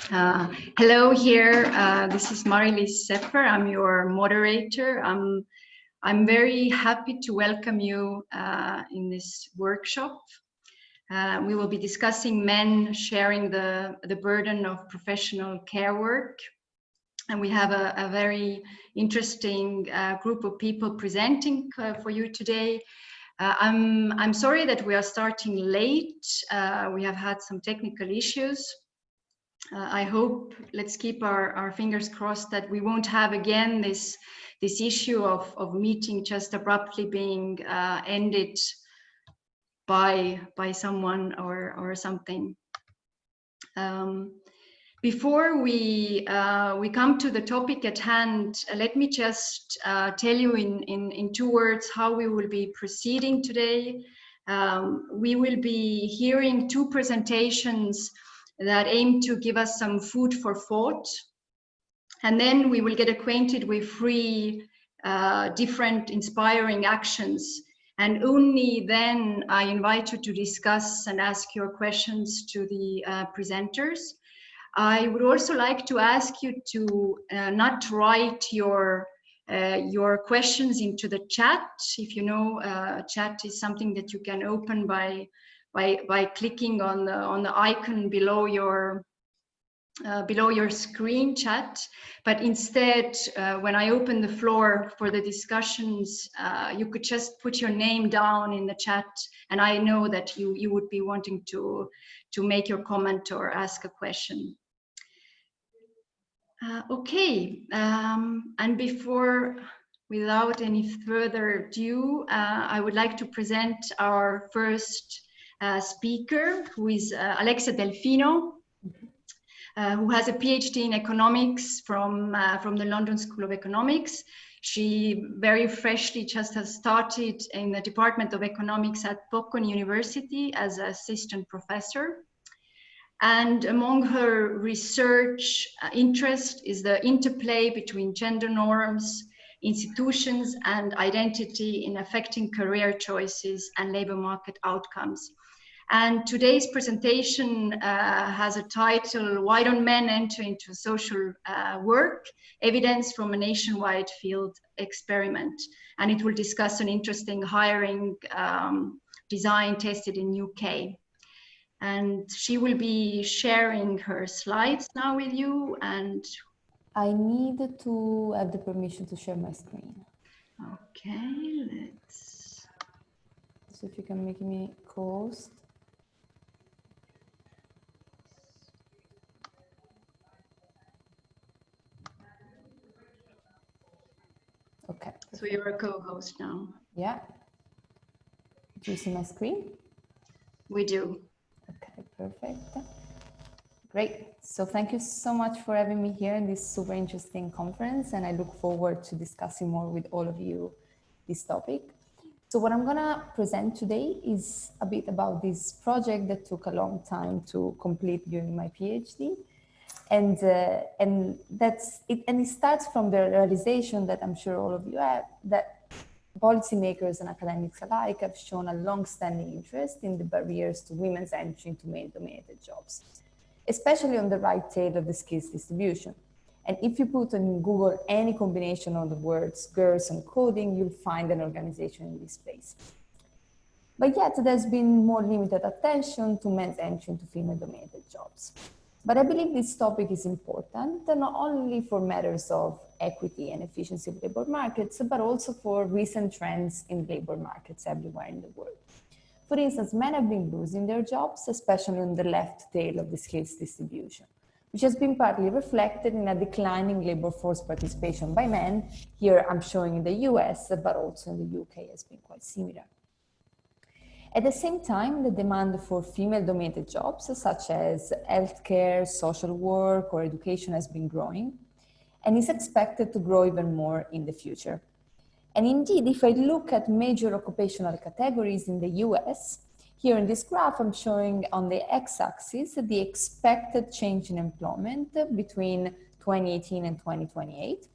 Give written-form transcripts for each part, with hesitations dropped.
Hello here. This is Marie-Lise Sepper. I'm your moderator. I'm very happy to welcome you in this workshop. We will be discussing men sharing the burden of professional care work. And we have a very interesting group of people presenting for you today. I'm sorry that we are starting late. We have had some technical issues. I hope, let's keep our fingers crossed that we won't have again this issue of meeting just abruptly being ended by someone or something. Before we come to the topic at hand, let me just tell you in 2 words how we will be proceeding today. We will be hearing 2 presentations that aim to give us some food for thought. And then we will get acquainted with 3 different inspiring actions. And only then I invite you to discuss and ask your questions to the presenters. I would also like to ask you to not write your questions into the chat. If you know, chat is something that you can open by clicking on the icon below your screen chat, but instead, when I open the floor for the discussions, you could just put your name down in the chat, and I know that you would be wanting to make your comment or ask a question. Okay, and without any further ado, I would like to present our first speaker, who is Alexa Delfino, who has a PhD in economics from the London School of Economics. She very freshly just has started in the Department of Economics at Bocconi University as assistant professor. And among her research interest is the interplay between gender norms, institutions, and identity in affecting career choices and labor market outcomes. And today's presentation has a title, Why Don't Men Enter into Social Work? Evidence from a Nationwide Field Experiment. And it will discuss an interesting hiring design tested in UK. And she will be sharing her slides now with you. And I need to have the permission to share my screen. Okay, let's... So if you can make me co-host. Okay. So you're a co-host now. Yeah. Do you see my screen? We do. Okay, perfect. Great. So thank you so much for having me here in this super interesting conference, and I look forward to discussing more with all of you this topic. So what I'm gonna present today is a bit about this project that took a long time to complete during my PhD. And that's it, and it starts from the realization that I'm sure all of you have, that policymakers and academics alike have shown a long-standing interest in the barriers to women's entry into male-dominated jobs, especially on the right tail of the skills distribution. And if you put in Google any combination of the words girls and coding, you'll find an organization in this space. But yet there's been more limited attention to men's entry into female-dominated jobs. But I believe this topic is important, not only for matters of equity and efficiency of labor markets, but also for recent trends in labor markets everywhere in the world. For instance, men have been losing their jobs, especially on the left tail of the skills distribution, which has been partly reflected in a declining labor force participation by men. Here I'm showing in the US, but also in the UK has been quite similar. At the same time, the demand for female-dominated jobs, such as healthcare, social work, or education, has been growing, and is expected to grow even more in the future. And indeed, if I look at major occupational categories in the US, here in this graph, I'm showing on the x-axis the expected change in employment between 2018 and 2028,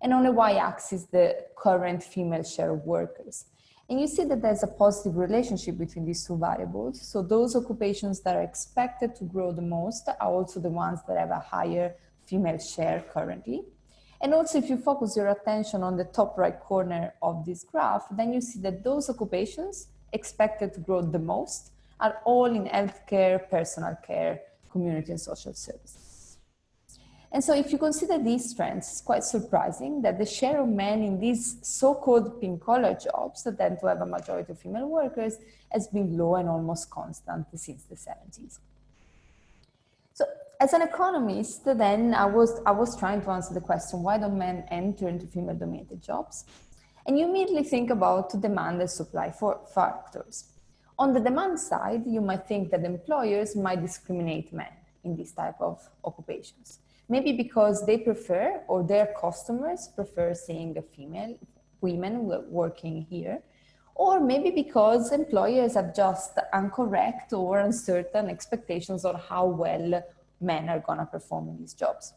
and on the y-axis, the current female share of workers. And you see that there's a positive relationship between these two variables. So those occupations that are expected to grow the most are also the ones that have a higher female share currently. And also, if you focus your attention on the top right corner of this graph, then you see that those occupations expected to grow the most are all in healthcare, personal care, community and social services. And so if you consider these trends, it's quite surprising that the share of men in these so-called pink-collar jobs that tend to have a majority of female workers has been low and almost constant since the 70s. So as an economist, then I was trying to answer the question, why don't men enter into female-dominated jobs? And you immediately think about demand and supply factors. On the demand side, you might think that employers might discriminate men in this type of occupations. Maybe because they prefer, or their customers prefer seeing women working here, or maybe because employers have just incorrect or uncertain expectations on how well men are gonna perform in these jobs.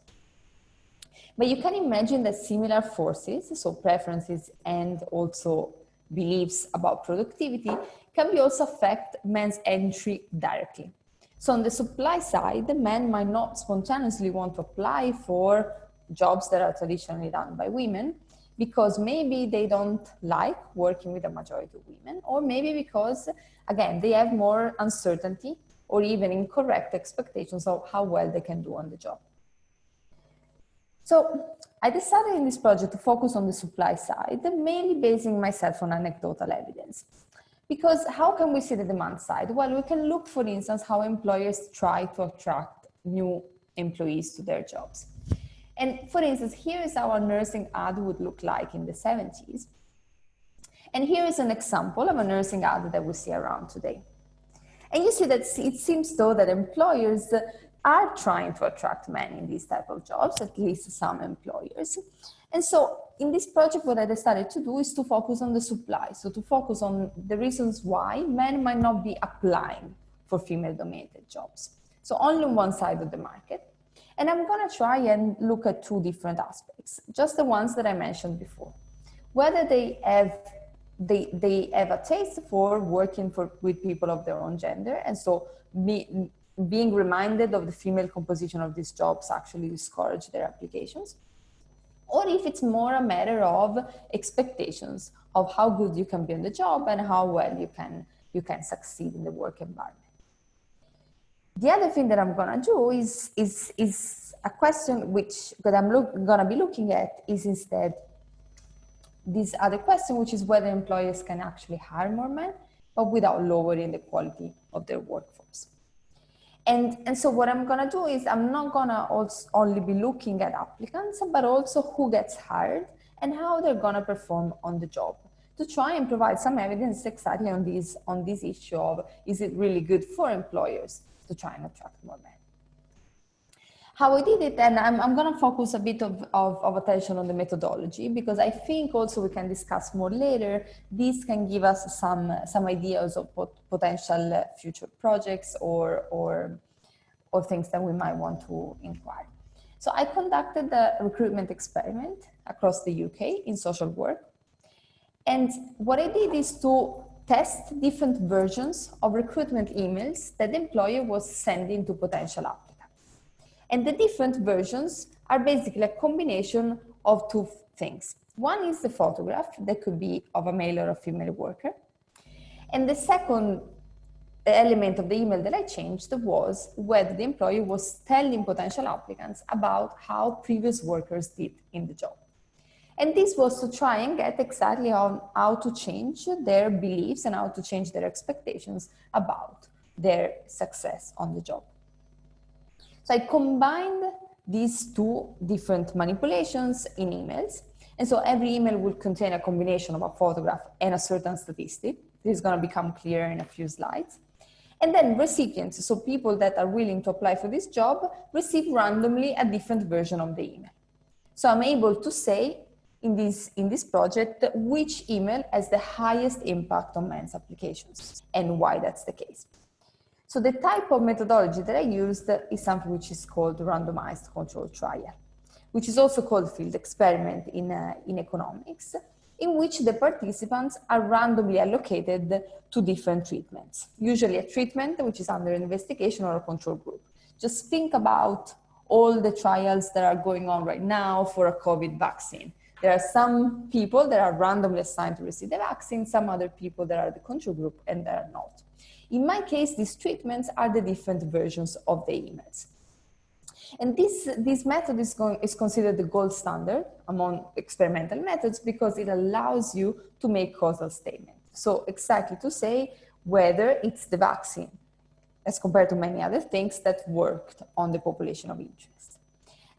But you can imagine that similar forces, so preferences and also beliefs about productivity, can also affect men's entry directly. So on the supply side, the men might not spontaneously want to apply for jobs that are traditionally done by women, because maybe they don't like working with a majority of women, or maybe because, again, they have more uncertainty or even incorrect expectations of how well they can do on the job. So I decided in this project to focus on the supply side, mainly basing myself on anecdotal evidence. Because how can we see the demand side? Well, we can look, for instance, how employers try to attract new employees to their jobs. And for instance, here is how a nursing ad would look like in the 70s. And here is an example of a nursing ad that we see around today. And you see that it seems though that employers are trying to attract men in these type of jobs, at least some employers. And so in this project, what I decided to do is to focus on the supply. So to focus on the reasons why men might not be applying for female-dominated jobs. So only on one side of the market. And I'm gonna try and look at two different aspects, just the ones that I mentioned before. Whether they have a taste for working with people of their own gender, and so being reminded of the female composition of these jobs actually discourage their applications, or if it's more a matter of expectations of how good you can be on the job and how well you can succeed in the work environment. The other thing that I'm gonna do is a question which I'm gonna be looking at is instead this other question, which is whether employers can actually hire more men, but without lowering the quality of their workforce. And so what I'm gonna do is I'm not gonna only be looking at applicants, but also who gets hired and how they're gonna perform on the job, to try and provide some evidence exactly on this issue of, is it really good for employers to try and attract more men? How I did it, and I'm gonna focus a bit of attention on the methodology, because I think also we can discuss more later. This can give us some ideas of potential future projects or things that we might want to inquire. So I conducted a recruitment experiment across the UK in social work. And what I did is to test different versions of recruitment emails that the employer was sending to potential applicants. And the different versions are basically a combination of two things. One is the photograph that could be of a male or a female worker. And the second element of the email that I changed was whether the employer was telling potential applicants about how previous workers did in the job. And this was to try and get exactly on how to change their beliefs and how to change their expectations about their success on the job. So I combined these two different manipulations in emails. And so every email will contain a combination of a photograph and a certain statistic. This is going to become clear in a few slides. And then recipients, so people that are willing to apply for this job, receive randomly a different version of the email. So I'm able to say in this project which email has the highest impact on men's applications and why that's the case. So the type of methodology that I used is something which is called randomized control trial, which is also called field experiment in economics. in which the participants are randomly allocated to different treatments, usually a treatment which is under investigation or a control group. Just think about all the trials that are going on right now for a COVID vaccine. There are some people that are randomly assigned to receive the vaccine, some other people that are the control group and that are not. In my case, these treatments are the different versions of the emails. And this method is considered the gold standard among experimental methods because it allows you to make causal statements. So exactly to say whether it's the vaccine as compared to many other things that worked on the population of interest.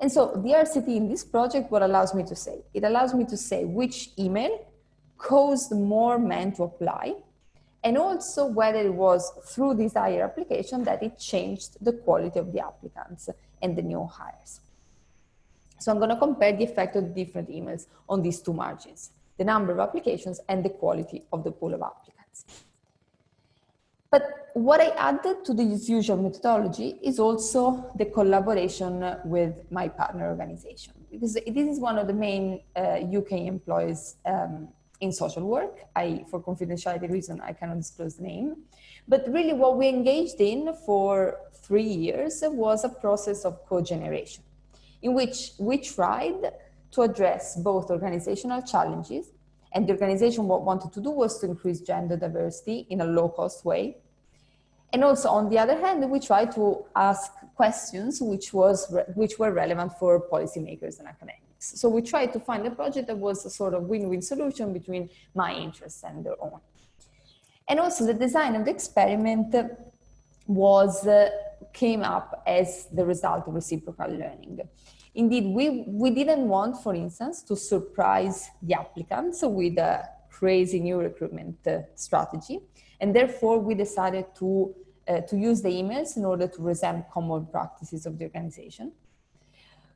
And so the RCT in this project, what allows me to say? It allows me to say which email caused more men to apply, and also whether it was through this higher application that it changed the quality of the applicants and the new hires. So I'm going to compare the effect of the different emails on these two margins, the number of applications and the quality of the pool of applicants. But what I added to this usual methodology is also the collaboration with my partner organization, because this is one of the main UK employees in social work. For confidentiality reason, I cannot disclose the name. But really what we engaged in for 3 years was a process of co-generation, in which we tried to address both organizational challenges, and the organization what wanted to do was to increase gender diversity in a low-cost way. And also, on the other hand, we tried to ask questions which were relevant for policymakers and academics. So we tried to find a project that was a sort of win-win solution between my interests and their own. And also the design of the experiment came up as the result of reciprocal learning. Indeed, we didn't want, for instance, to surprise the applicants with a crazy new recruitment strategy. And therefore, we decided to use the emails in order to resemble common practices of the organization.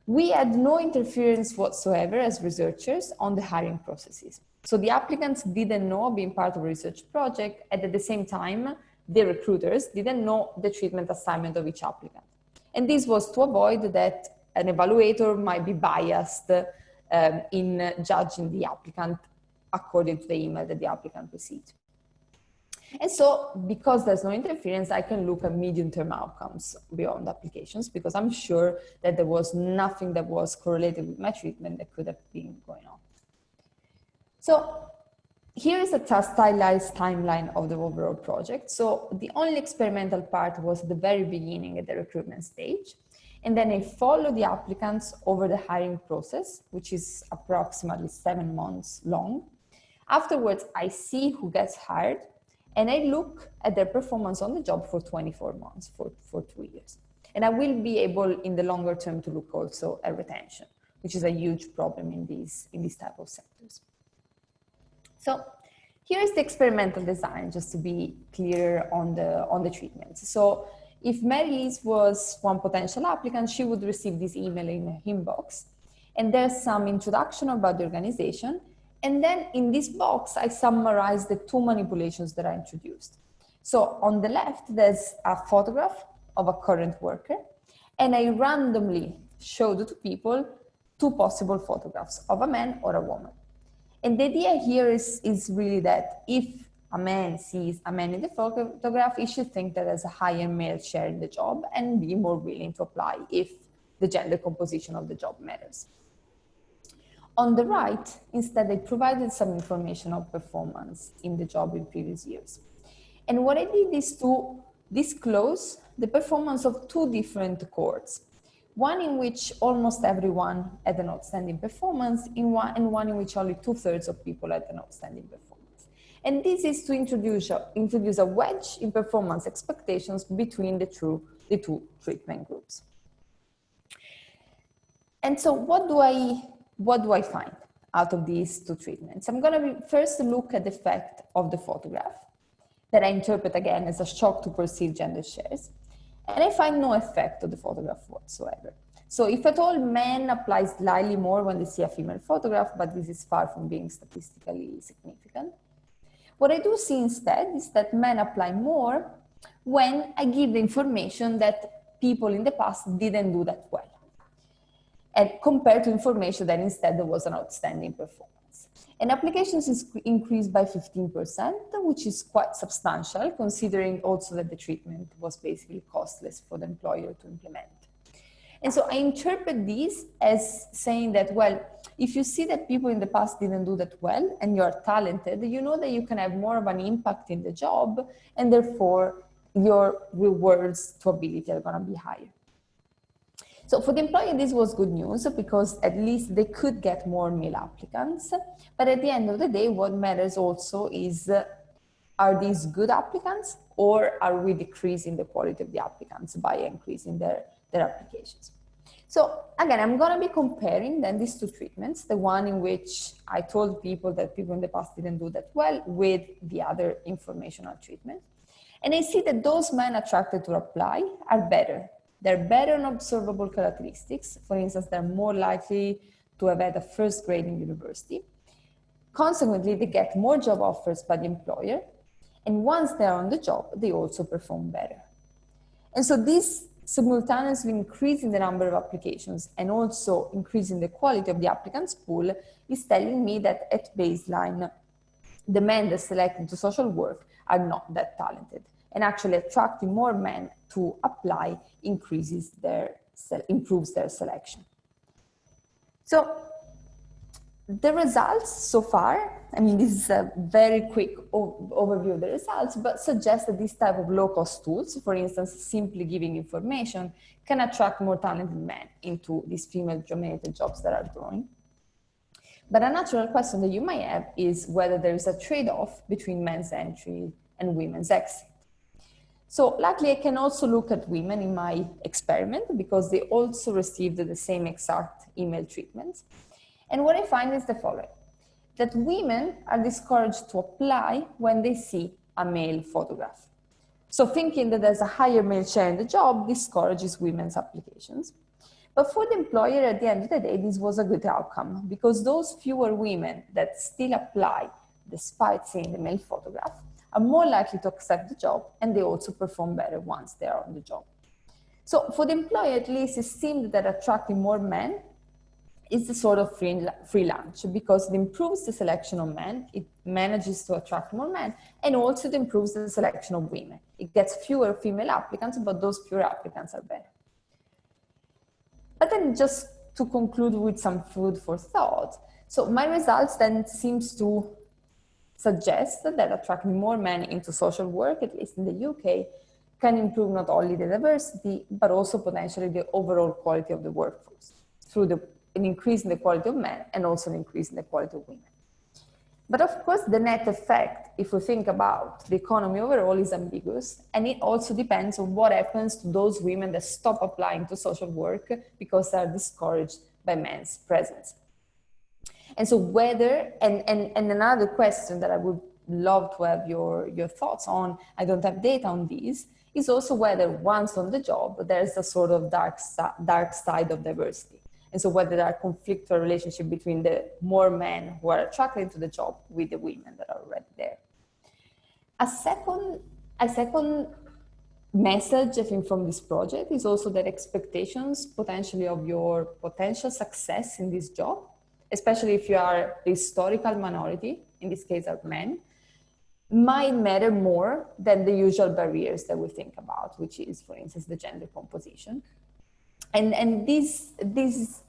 We had no interference whatsoever as researchers on the hiring processes. So the applicants didn't know being part of a research project, and at the same time, the recruiters didn't know the treatment assignment of each applicant. And this was to avoid that an evaluator might be biased in judging the applicant according to the email that the applicant received. And so, because there's no interference, I can look at medium-term outcomes beyond applications, because I'm sure that there was nothing that was correlated with my treatment that could have been going on. So here is a stylized timeline of the overall project. So the only experimental part was at the very beginning at the recruitment stage. And then I follow the applicants over the hiring process, which is approximately 7 months long. Afterwards, I see who gets hired, and I look at their performance on the job for 24 months, for 2 years. And I will be able in the longer term to look also at retention, which is a huge problem in these type of sectors. So here's the experimental design, just to be clear on the treatments. So if Mary-Lise was one potential applicant, she would receive this email in her inbox, and there's some introduction about the organization. And then in this box, I summarize the 2 manipulations that I introduced. So on the left, there's a photograph of a current worker, and I randomly showed to people 2 possible photographs of a man or a woman. And the idea here is really that if a man sees a man in the photograph, he should think that there's a higher male share in the job and be more willing to apply if the gender composition of the job matters. On the right, instead, I provided some information of performance in the job in previous years. And what I did is to disclose the performance of 2 different cohorts. One in which almost everyone had an outstanding performance, and one in which only 2/3 of people had an outstanding performance. And this is to introduce a wedge in performance expectations between the two treatment groups. And so what do I find out of these 2 treatments? I'm going to first look at the effect of the photograph that I interpret again as a shock to perceived gender shares. And I find no effect of the photograph whatsoever. So if at all, men apply slightly more when they see a female photograph, but this is far from being statistically significant. What I do see instead is that men apply more when I give the information that people in the past didn't do that well, and compared to information that instead there was an outstanding performance. applicants. And applications is increased by 15%, which is quite substantial, considering also that the treatment was basically costless for the employer to implement. And so I interpret this as saying that, well, if you see that people in the past didn't do that well and you're talented, you know that you can have more of an impact in the job, and therefore your rewards to ability are going to be higher. So for the employer, this was good news because at least they could get more male applicants. But at the end of the day, what matters also is, are these good applicants, or are we decreasing the quality of the applicants by increasing their applications? So again, I'm going to be comparing then these two treatments, the one in which I told people that people in the past didn't do that well with the other informational treatment. And I see that those men attracted to apply are better. They're better on observable characteristics. For instance, they're more likely to have had a first grade in university. Consequently, they get more job offers by the employer. And once they're on the job, they also perform better. And so this simultaneously increasing the number of applications and also increasing the quality of the applicants pool is telling me that at baseline, the men that select into social work are not that talented. And actually attracting more men to apply improves their selection. So the results so far, I mean, this is a very quick overview of the results, but suggests that this type of low-cost tools, for instance, simply giving information, can attract more talented men into these female-dominated jobs that are growing. But a natural question that you might have is whether there is a trade-off between men's entry and women's exit. So luckily, I can also look at women in my experiment because they also received the same exact email treatment. And what I find is the following, that women are discouraged to apply when they see a male photograph. So thinking that there's a higher male share in the job discourages women's applications. But for the employer, at the end of the day, this was a good outcome because those fewer women that still apply despite seeing the male photograph are more likely to accept the job, and they also perform better once they are on the job. So for the employer, at least, it seemed that attracting more men is the sort of free lunch because it improves the selection of men, it manages to attract more men, and also it improves the selection of women. It gets fewer female applicants, but those fewer applicants are better. But then just to conclude with some food for thought, so my results then seems to suggest that attracting more men into social work, at least in the UK, can improve not only the diversity, but also potentially the overall quality of the workforce through an increase in the quality of men and also an increase in the quality of women. But of course, the net effect, if we think about the economy overall, is ambiguous. And it also depends on what happens to those women that stop applying to social work because they are discouraged by men's presence. And so whether, and another question that I would love to have your thoughts on, I don't have data on these, is also whether once on the job, there's a sort of dark side of diversity. And so whether there are conflictual relationship between the more men who are attracted to the job with the women that are already there. A second message, I think, from this project is also that expectations potentially of your potential success in this job, especially if you are a historical minority, in this case are men, might matter more than the usual barriers that we think about, which is, for instance, the gender composition. And this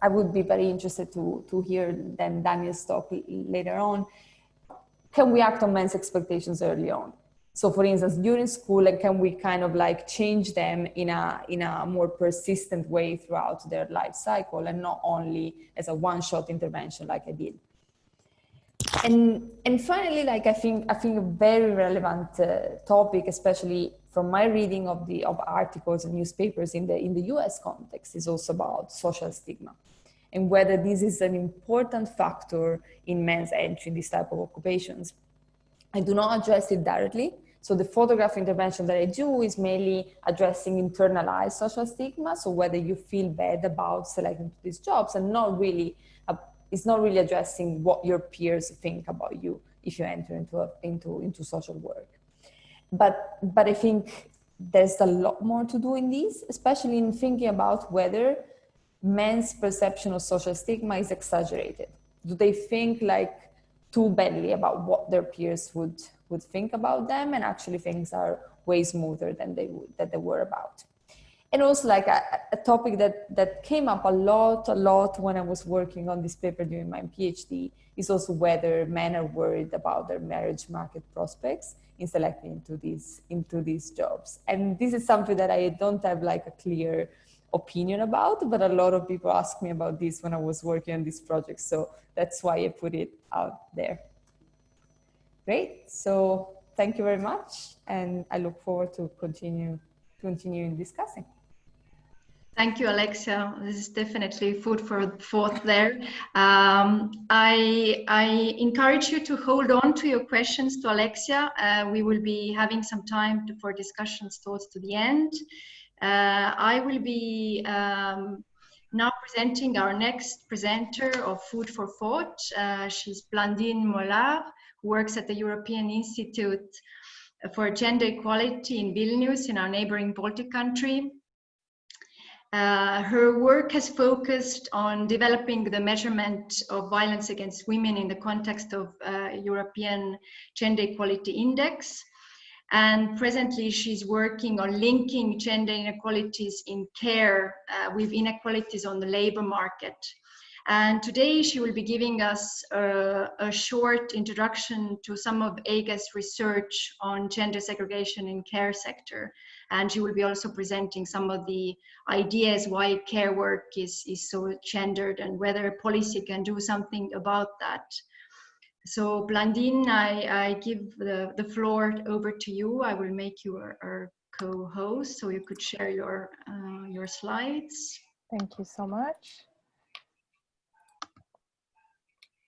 I would be very interested to hear then Daniel's talk later on. Can we act on men's expectations early on? So for instance, during school, can we kind of like change them in a more persistent way throughout their life cycle and not only as a one-shot intervention like I did? And finally, like I think a very relevant topic, especially from my reading of articles and newspapers in the US context, is also about social stigma and whether this is an important factor in men's entry in this type of occupations. I do not address it directly. So the photograph intervention that I do is mainly addressing internalized social stigma. So whether you feel bad about selecting these jobs, and it's not really addressing what your peers think about you if you enter into social work. But I think there's a lot more to do in these, especially in thinking about whether men's perception of social stigma is exaggerated. Do they think like too badly about what their peers would think about them, and actually things are way smoother than they were about. And also like a topic that came up a lot when I was working on this paper during my PhD is also whether men are worried about their marriage market prospects in selecting into these jobs. And this is something that I don't have like a clear opinion about, but a lot of people asked me about this when I was working on this project. So that's why I put it out there. Great, so thank you very much. And I look forward to continuing discussing. Thank you, Alexia. This is definitely food for thought there. I encourage you to hold on to your questions to Alexia. We will be having some time for discussions towards to the end. I will be now presenting our next presenter of Food for Thought. She's Blandine Mollard, who works at the European Institute for Gender Equality in Vilnius, in our neighboring Baltic country. Her work has focused on developing the measurement of violence against women in the context of European Gender Equality Index. And presently she's working on linking gender inequalities in care with inequalities on the labor market. And today she will be giving us a short introduction to some of EGA's research on gender segregation in care sector. And she will be also presenting some of the ideas why care work is so gendered and whether policy can do something about that. So Blandine, I give the floor over to you. I will make you our co-host so you could share your slides. Thank you so much.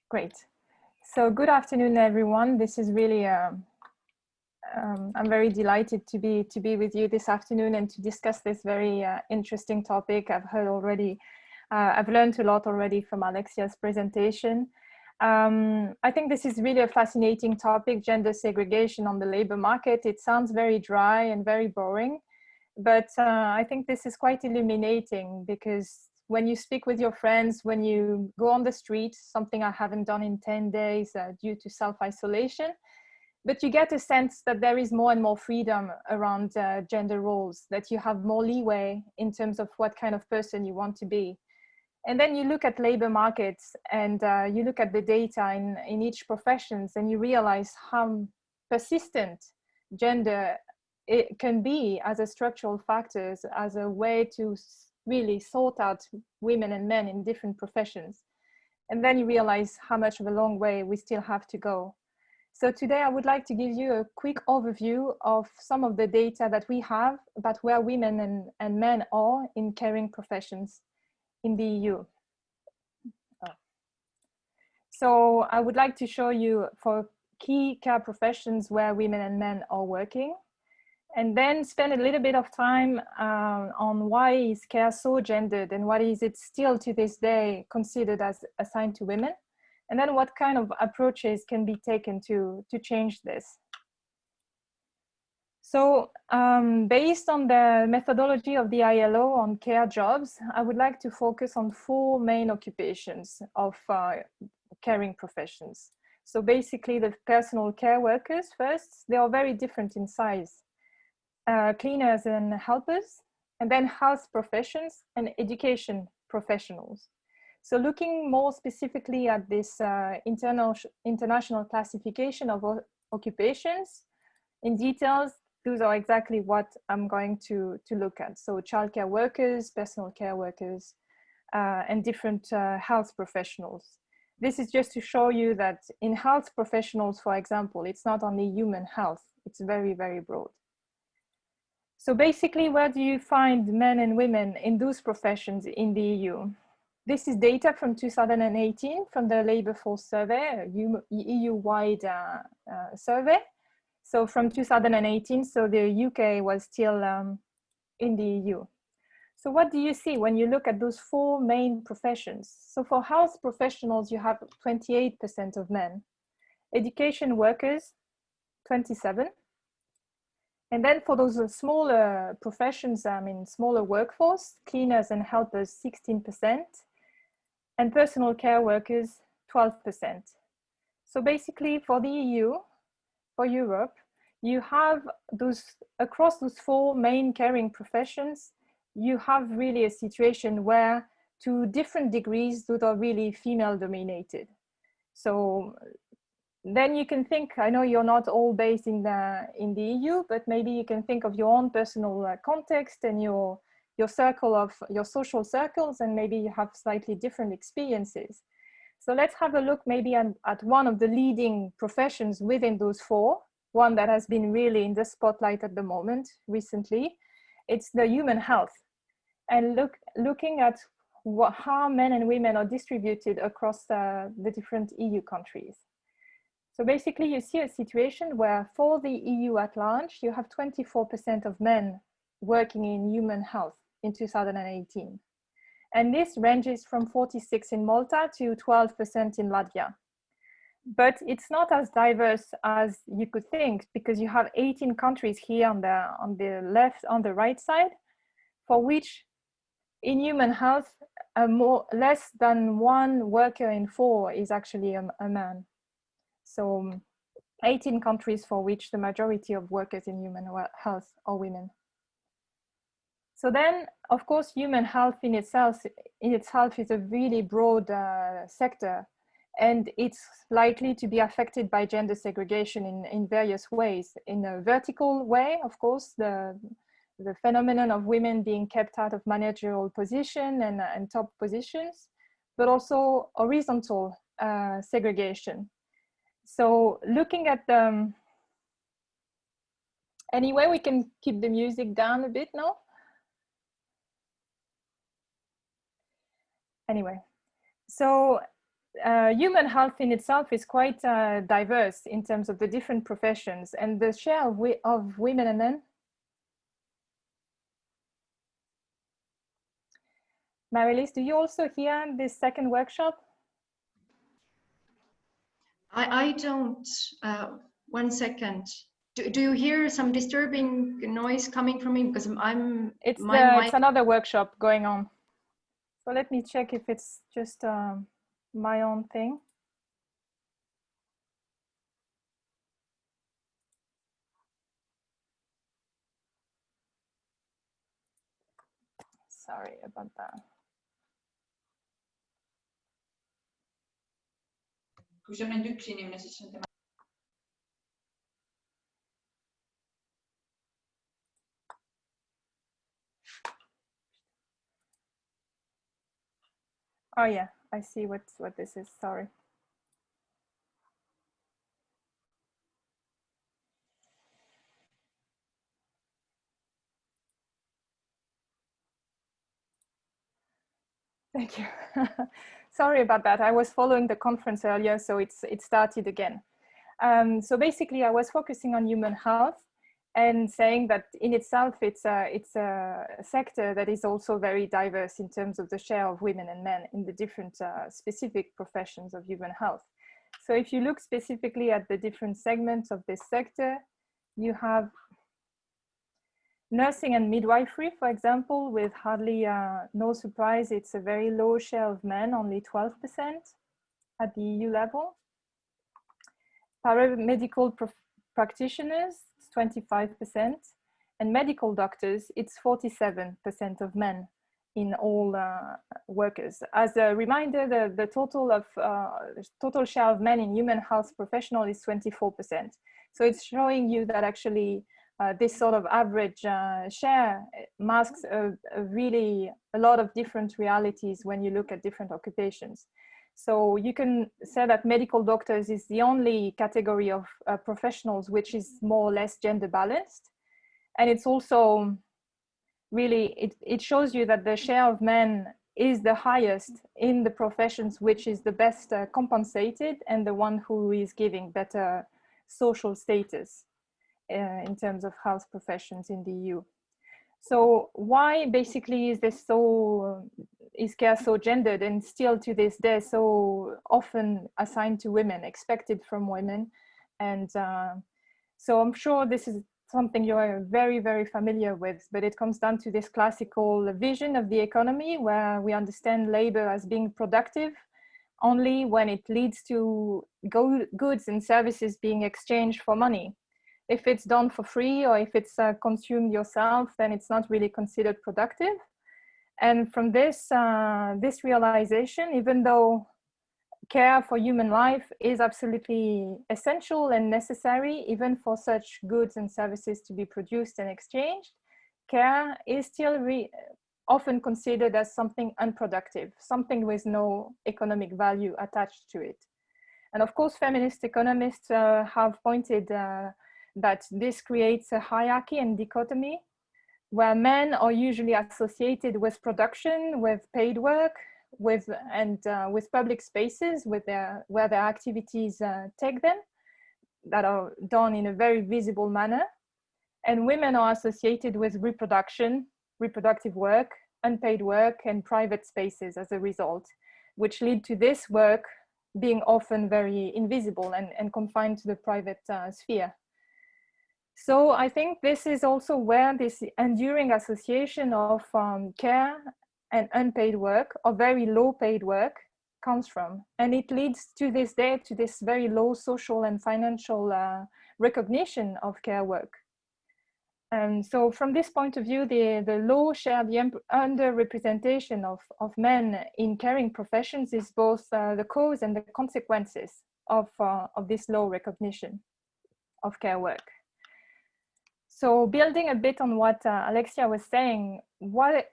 Great. So good afternoon, everyone. This is really, I'm very delighted to be with you this afternoon and to discuss this very interesting topic. I've learned a lot already from Alexia's presentation. I think this is really a fascinating topic, gender segregation on the labor market. It sounds very dry and very boring, but I think this is quite illuminating, because when you speak with your friends, when you go on the street, something I haven't done in 10 days due to self-isolation, but you get a sense that there is more and more freedom around gender roles, that you have more leeway in terms of what kind of person you want to be. And then you look at labor markets and you look at the data in each professions, and you realize how persistent gender it can be as a structural factors, as a way to really sort out women and men in different professions. And then you realize how much of a long way we still have to go. So today I would like to give you a quick overview of some of the data that we have about where women and men are in caring professions in the EU. So I would like to show you for key care professions where women and men are working, and then spend a little bit of time on why is care so gendered and what is it still to this day considered as assigned to women, and then what kind of approaches can be taken to change this. So based on the methodology of the ILO on care jobs, I would like to focus on 4 main occupations of caring professions. So basically the personal care workers first, they are very different in size. Cleaners and helpers, and then health professions and education professionals. So looking more specifically at this international classification of occupations in details, those are exactly what I'm going to look at. So childcare workers, personal care workers, and different health professionals. This is just to show you that in health professionals, for example, it's not only human health, it's very, very broad. So basically, where do you find men and women in those professions in the EU? This is data from 2018 from the Labour Force Survey, a EU-wide survey. So from 2018, so the UK was still in the EU. So what do you see when you look at those 4 main professions? So for health professionals, you have 28% of men. Education workers, 27%. And then for those smaller professions, smaller workforce, cleaners and helpers, 16%. And personal care workers, 12%. So basically for the EU, for Europe, you have those, across those four main caring professions, you have really a situation where to different degrees, those are really female dominated. So then you can think, I know you're not all based in the EU, but maybe you can think of your own personal context and your circle of your social circles, and maybe you have slightly different experiences. So let's have a look maybe at one of the leading professions within those four, one that has been really in the spotlight at the moment recently. It's the human health. And looking at how men and women are distributed across the different EU countries. So basically you see a situation where for the EU at large, you have 24% of men working in human health in 2018. And this ranges from 46 in Malta to 12% in Latvia. But it's not as diverse as you could think, because you have 18 countries here on the left, on the right side, for which in human health, less than 1 worker in 4 is actually a man. So 18 countries for which the majority of workers in human health are women. So then, of course, human health in itself is a really broad sector, and it's likely to be affected by gender segregation in various ways. In a vertical way, of course, the phenomenon of women being kept out of managerial position and top positions, but also horizontal segregation. So looking at the, anyway, we can keep the music down a bit now. Anyway, so human health in itself is quite diverse in terms of the different professions, and the share of women and men. Marilise, do you also hear this second workshop? I don't. 1 second. Do you hear some disturbing noise coming from me? Because It's another workshop going on. So let me check if it's just my own thing. Sorry about that. Kui see on ainult üks inimene, siis see on tema. Oh yeah, I see what this is, sorry. Thank you. Sorry about that. I was following the conference earlier, so it started again. So basically, I was focusing on human health and saying that in itself, it's a sector that is also very diverse in terms of the share of women and men in the different specific professions of human health. So if you look specifically at the different segments of this sector, you have nursing and midwifery, for example, with hardly no surprise, it's a very low share of men, only 12% at the EU level. Paramedical practitioners, it's 25%, and medical doctors, it's 47% of men in all workers. As a reminder, the total share of men in human health professional is 24%. So it's showing you that actually this sort of average share masks a lot of different realities when you look at different occupations. So you can say that medical doctors is the only category of professionals which is more or less gender balanced. And it's also really, it shows you that the share of men is the highest in the professions which is the best compensated and the one who is giving better social status in terms of health professions in the EU. So why basically is this is care so gendered and still to this day so often assigned to women, expected from women? And so I'm sure this is something you're very, very familiar with, but it comes down to this classical vision of the economy where we understand labor as being productive only when it leads to goods and services being exchanged for money. If it's done for free or if it's consumed yourself, then it's not really considered productive. And from this realization, even though care for human life is absolutely essential and necessary, even for such goods and services to be produced and exchanged, care is still often considered as something unproductive, something with no economic value attached to it. And of course, feminist economists have pointed that this creates a hierarchy and dichotomy where men are usually associated with production, with paid work, with public spaces where their activities take them, that are done in a very visible manner. And women are associated with reproduction, reproductive work, unpaid work, and private spaces as a result, which lead to this work being often very invisible and confined to the private sphere. So I think this is also where this enduring association of care and unpaid work, or very low paid work, comes from. And it leads to this day to this very low social and financial recognition of care work. And so from this point of view, the law share the underrepresentation of men in caring professions is both the cause and the consequences of this low recognition of care work. So building a bit on what Alexia was saying, why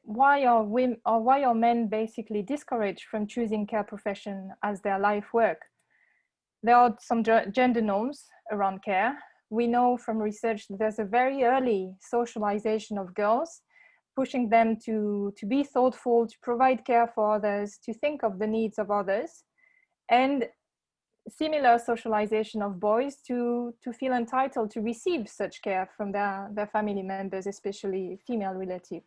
are men basically discouraged from choosing care profession as their life work? There are some gender norms around care. We know from research that there's a very early socialization of girls, pushing them to be thoughtful, to provide care for others, to think of the needs of others, and similar socialization of boys to feel entitled to receive such care from their family members, especially female relative.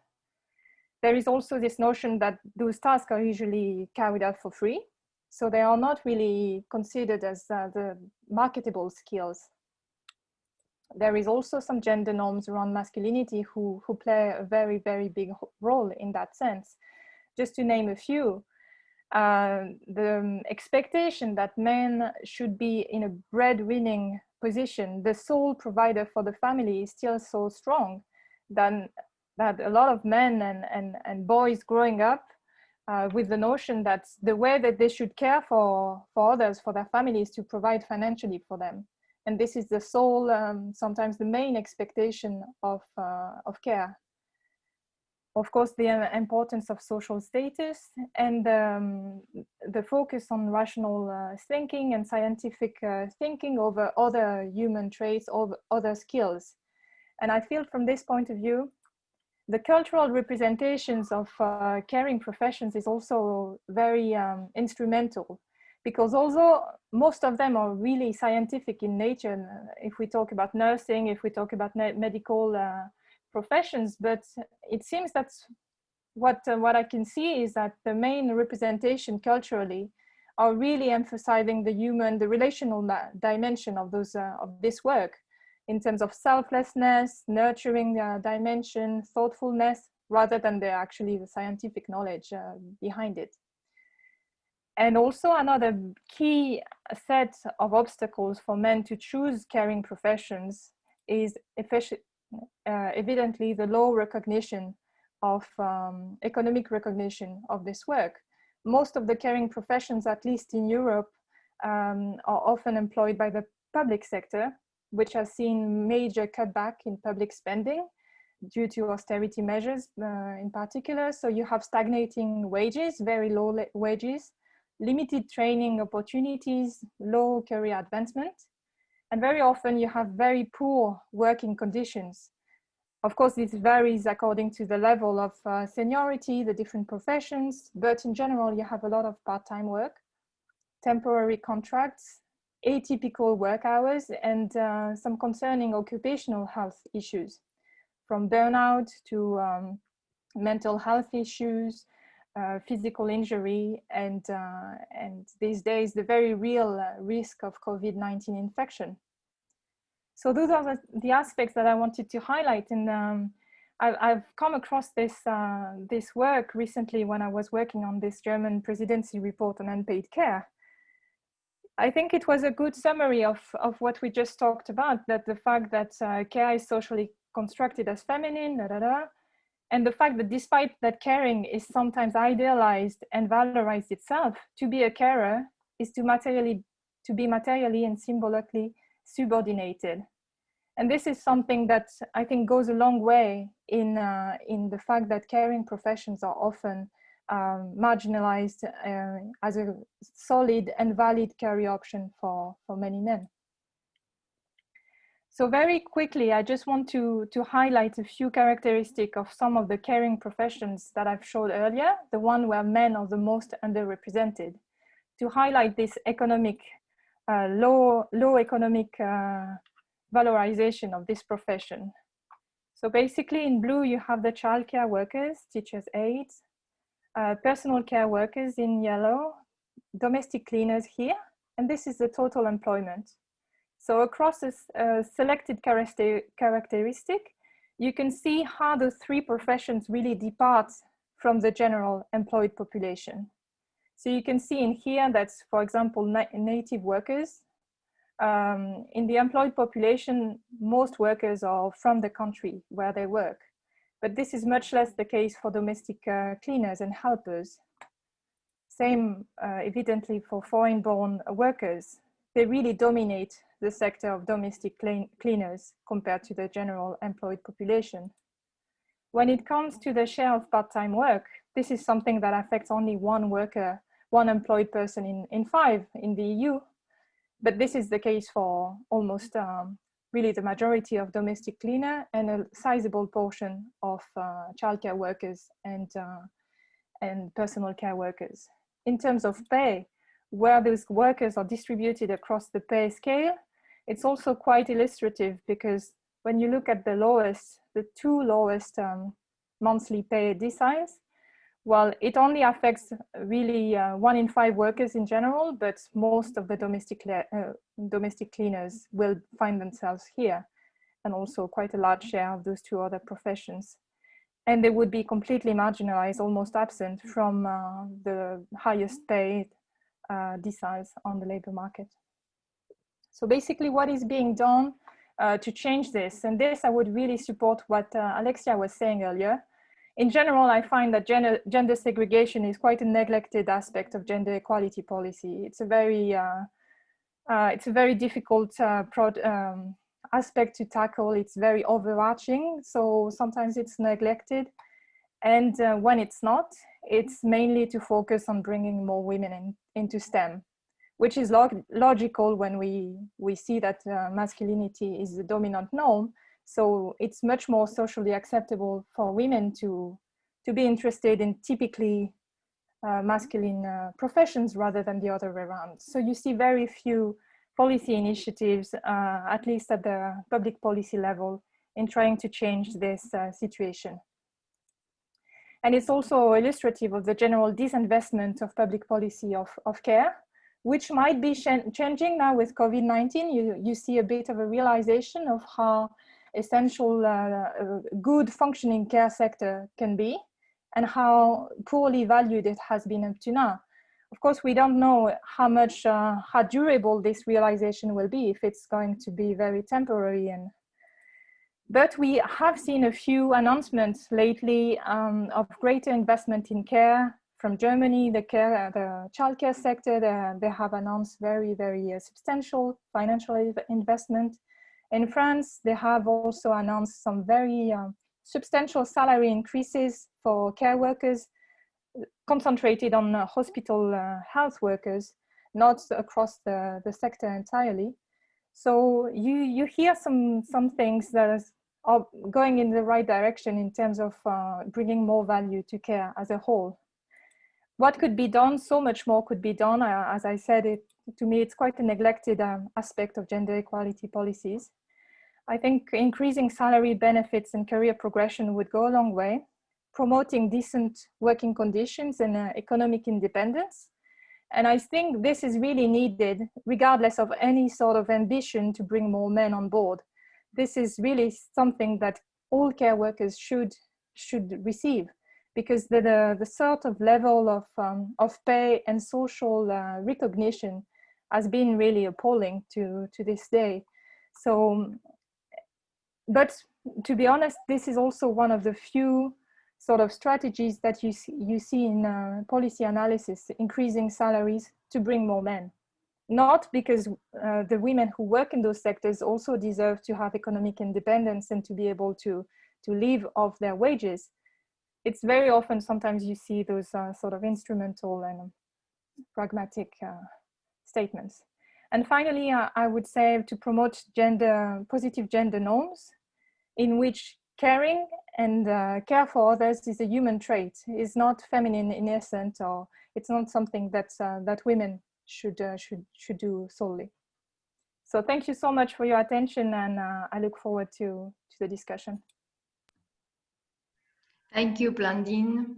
There is also this notion that those tasks are usually carried out for free, so they are not really considered as the marketable skills. There is also some gender norms around masculinity who play a very, very big role in that sense. Just to name a few, the expectation that men should be in a breadwinning position, the sole provider for the family, is still so strong that a lot of men and boys growing up with the notion that the way that they should care for others, for their families, to provide financially for them. And this is the sole, sometimes the main expectation of care. Of course, the importance of social status and the focus on rational thinking and scientific thinking over other human traits, over other skills. And I feel from this point of view, the cultural representations of caring professions is also very instrumental, because although most of them are really scientific in nature, if we talk about nursing, if we talk about medical professions, but it seems that what I can see is that the main representation culturally are really emphasizing the human, the relational dimension of this work, in terms of selflessness, nurturing dimension, thoughtfulness, rather than the scientific knowledge behind it. And also another key set of obstacles for men to choose caring professions is evidently the low recognition of economic recognition of this work. Most of the caring professions, at least in Europe, are often employed by the public sector, which has seen major cutback in public spending due to austerity measures in particular. So you have stagnating wages, very low wages, limited training opportunities, low career advancement, and very often you have very poor working conditions. Of course, this varies according to the level of seniority, the different professions, but in general, you have a lot of part-time work, temporary contracts, atypical work hours, and some concerning occupational health issues, from burnout to mental health issues, physical injury, and these days the very real risk of COVID-19 infection. So those are the aspects that I wanted to highlight. And I've come across this work recently when I was working on this German presidency report on unpaid care. I think it was a good summary of what we just talked about, that the fact that care is socially constructed as feminine, and the fact that despite that caring is sometimes idealized and valorized itself, to be a carer is to be materially and symbolically subordinated. And this is something that I think goes a long way in the fact that caring professions are often marginalized as a solid and valid career option for many men. So very quickly, I just want to highlight a few characteristics of some of the caring professions that I've showed earlier, the one where men are the most underrepresented, to highlight this economic, low economic valorization of this profession. So basically in blue, you have the childcare workers, teachers' aides, personal care workers in yellow, domestic cleaners here, and this is the total employment. So across this selected characteristic, you can see how the three professions really depart from the general employed population. So you can see in here that's, for example, native workers. In the employed population, most workers are from the country where they work. But this is much less the case for domestic cleaners and helpers. Same evidently for foreign-born workers. They really dominate the sector of domestic cleaners compared to the general employed population. When it comes to the share of part-time work, this is something that affects only one worker, one employed person in 5 in the EU. But this is the case for almost really the majority of domestic cleaner and a sizable portion of childcare workers and personal care workers. In terms of pay, where those workers are distributed across the pay scale, it's also quite illustrative because when you look at the 2 lowest monthly pay deciles, well, it only affects really 1 in 5 workers in general, but most of the domestic cleaners will find themselves here, and also quite a large share of those 2 other professions. And they would be completely marginalized, almost absent from the highest paid deciles on the labor market. So basically what is being done to change this, and this I would really support what Alexia was saying earlier. In general, I find that gender segregation is quite a neglected aspect of gender equality policy. It's a very difficult aspect to tackle. It's very overarching, so sometimes it's neglected. And when it's not, it's mainly to focus on bringing more women into STEM, which is logical when we see that masculinity is the dominant norm. So it's much more socially acceptable for women to be interested in typically masculine professions rather than the other way around. So you see very few policy initiatives, at least at the public policy level, in trying to change this situation. And it's also illustrative of the general disinvestment of public policy of care, which might be changing now with COVID-19. You see a bit of a realization of how essential good functioning care sector can be and how poorly valued it has been up to now. Of course, we don't know how durable this realization will be, if it's going to be very temporary. But we have seen a few announcements lately of greater investment in care from Germany. The childcare sector, they have announced very, very substantial financial investment. In France, they have also announced some very substantial salary increases for care workers, concentrated on hospital health workers, not across the sector entirely. So you hear some things that are going in the right direction in terms of bringing more value to care as a whole. What could be done? So much more could be done. As I said, to me, it's quite a neglected aspect of gender equality policies. I think increasing salary benefits and career progression would go a long way, promoting decent working conditions and economic independence. And I think this is really needed regardless of any sort of ambition to bring more men on board. This is really something that all care workers should receive, because the sort of level of pay and social recognition has been really appalling to this day. So, but to be honest, this is also one of the few sort of strategies that you see in policy analysis, increasing salaries to bring more men. Not because the women who work in those sectors also deserve to have economic independence and to be able to live off their wages. It's very often, sometimes you see those sort of instrumental and pragmatic statements. And finally, I would say to promote positive gender norms in which caring and care for others is a human trait. It's not feminine in essence, or it's not something that women should do solely. So thank you so much for your attention, and I look forward to the discussion. Thank you, Blandine.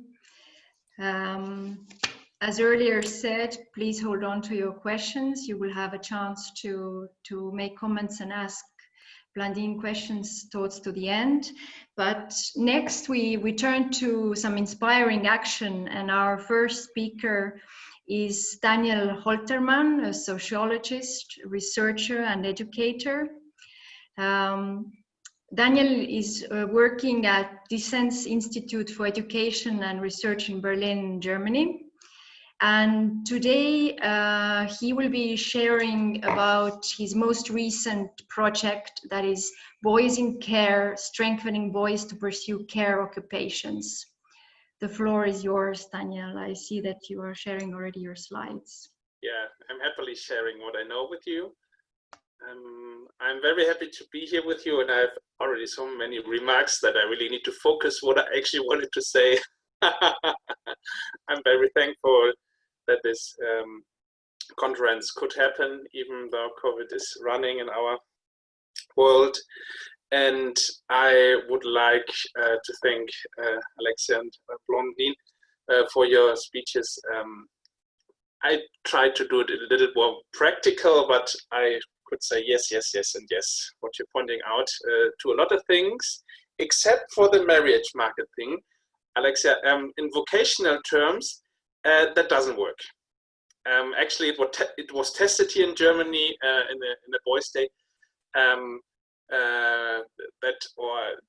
As earlier said, please hold on to your questions. You will have a chance to make comments and ask Blandine questions towards to the end. But next we turn to some inspiring action, and our first speaker is Daniel Holtermann, a sociologist, researcher and educator. Daniel is working at Dissens Institute for Education and Research in Berlin, Germany. And today he will be sharing about his most recent project, that is Boys in Care, Strengthening Boys to Pursue Care Occupations. The floor is yours, Daniel. I see that you are sharing already your slides. Yeah, I'm happily sharing what I know with you. I'm very happy to be here with you, and I have already so many remarks that I really need to focus what I actually wanted to say. I'm very thankful that this conference could happen, even though COVID is running in our world. And I would like to thank Alexia and Blandine for your speeches. I tried to do it a little more practical, but I could say yes, yes, yes, and yes. What you're pointing out to a lot of things, except for the marriage market thing, Alexia, in vocational terms, that doesn't work. Actually, it was tested here in Germany in the Boys' Day.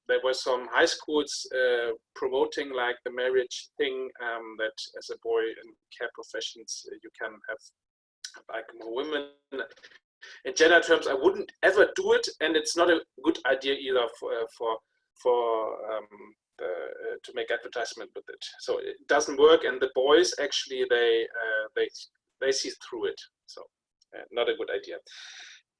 There were some high schools promoting like the marriage thing, that as a boy in care professions you can have like more women. In general terms, I wouldn't ever do it, and it's not a good idea either to make advertisement with it. So it doesn't work, and the boys actually they see through it. So not a good idea.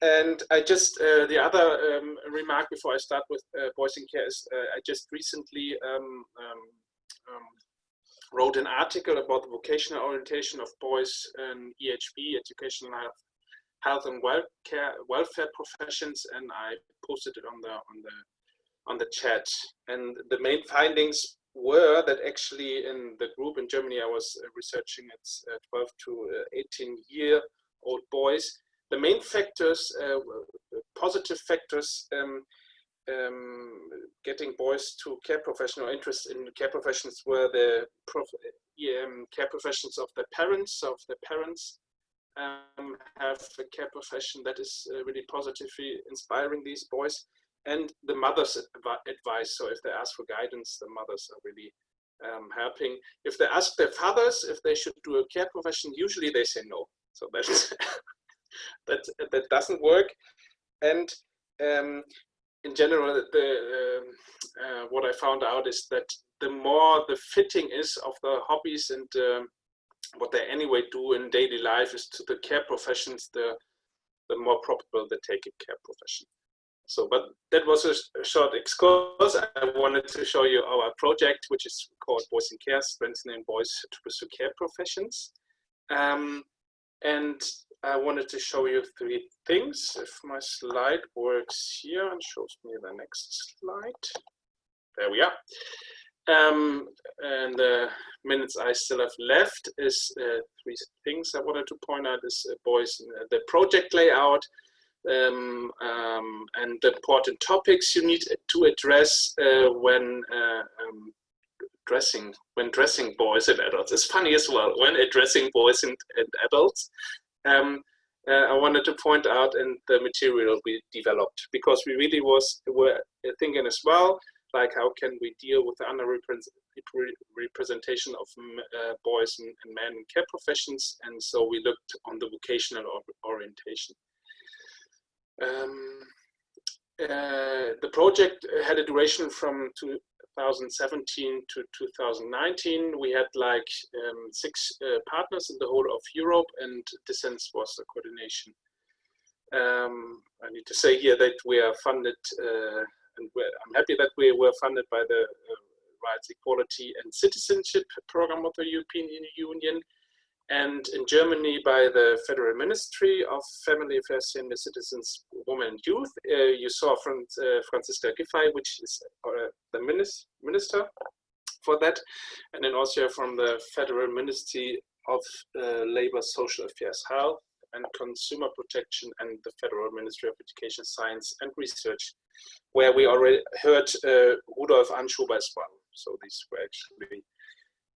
And I just, the other remark before I start with Boys in Care is I just recently wrote an article about the vocational orientation of boys in EHP, educational health and welfare professions, and I posted it on the chat. And the main findings were that actually in the group in Germany I was researching, it's 12 to 18-year-old boys. The main factors, positive factors, getting boys to care professional interest in care professions were the care professions of their parents. So if the parents have a care profession, that is really positively inspiring these boys. And the mother's advice. So if they ask for guidance, the mothers are really helping. If they ask their fathers if they should do a care profession, usually they say no. So that's that doesn't work. And in general, what I found out is that the more the fitting is of the hobbies and what they anyway do in daily life is to the care professions, the more probable they take a care profession. So, but that was a short excursus. I wanted to show you our project, which is called Boys in Care, Strengthening Boys to Pursue Care Professions. And I wanted to show you 3 things. If my slide works here and shows me the next slide. There we are. And the minutes I still have left is 3 things I wanted to point out is boys, the project layout, and the important topics you need to address when dressing boys and adults. It's funny as well when addressing boys and adults. I wanted to point out in the material we developed, because we really were thinking as well, like how can we deal with the underrepresentation of boys and men in care professions, and so we looked on the vocational orientation. The project had a duration from 2017 to 2019. We had like 6 partners in the whole of Europe, and DISSENS was the coordination. I need to say here that we are funded, and I'm happy that we were funded by the Rights, Equality and Citizenship Program of the European Union, and in Germany by the Federal Ministry of Family Affairs, Senior Citizens, Women and Youth. You saw from Franziska Giffey, which is the minister for that, and then also from the Federal Ministry of Labor, Social Affairs, Health and Consumer Protection, and the Federal Ministry of Education, Science and Research, where we already heard Rudolf Anschober as well. So these were actually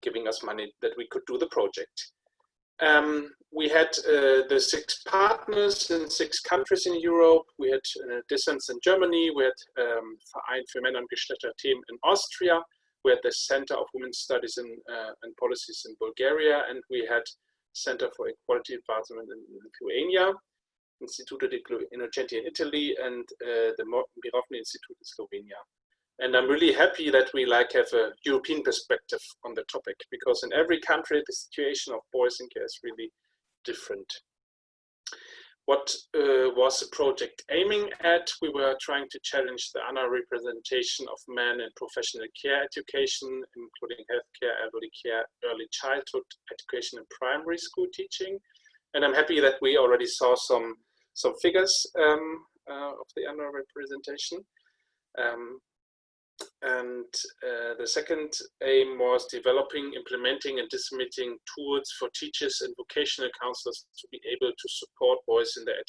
giving us money that we could do the project. We had the 6 partners in 6 countries in Europe. We had DISSENS in Germany. We had Verein für Männer- und Geschlechterthemen in Austria. We had the Center of Women's Studies and Policies in Bulgaria, and we had Center for Equality Advancement in Lithuania, Instituto di Innocenti in Italy, and the Mirovny Institute in Slovenia. And I'm really happy that we have a European perspective on the topic, because in every country the situation of boys in care is really different. What was the project aiming at? We were trying to challenge the underrepresentation of men in professional care education, including healthcare, elderly care, early childhood education, and primary school teaching. And I'm happy that we already saw some figures of the underrepresentation. The second aim was developing, implementing, and disseminating tools for teachers and vocational counselors to be able to support boys in their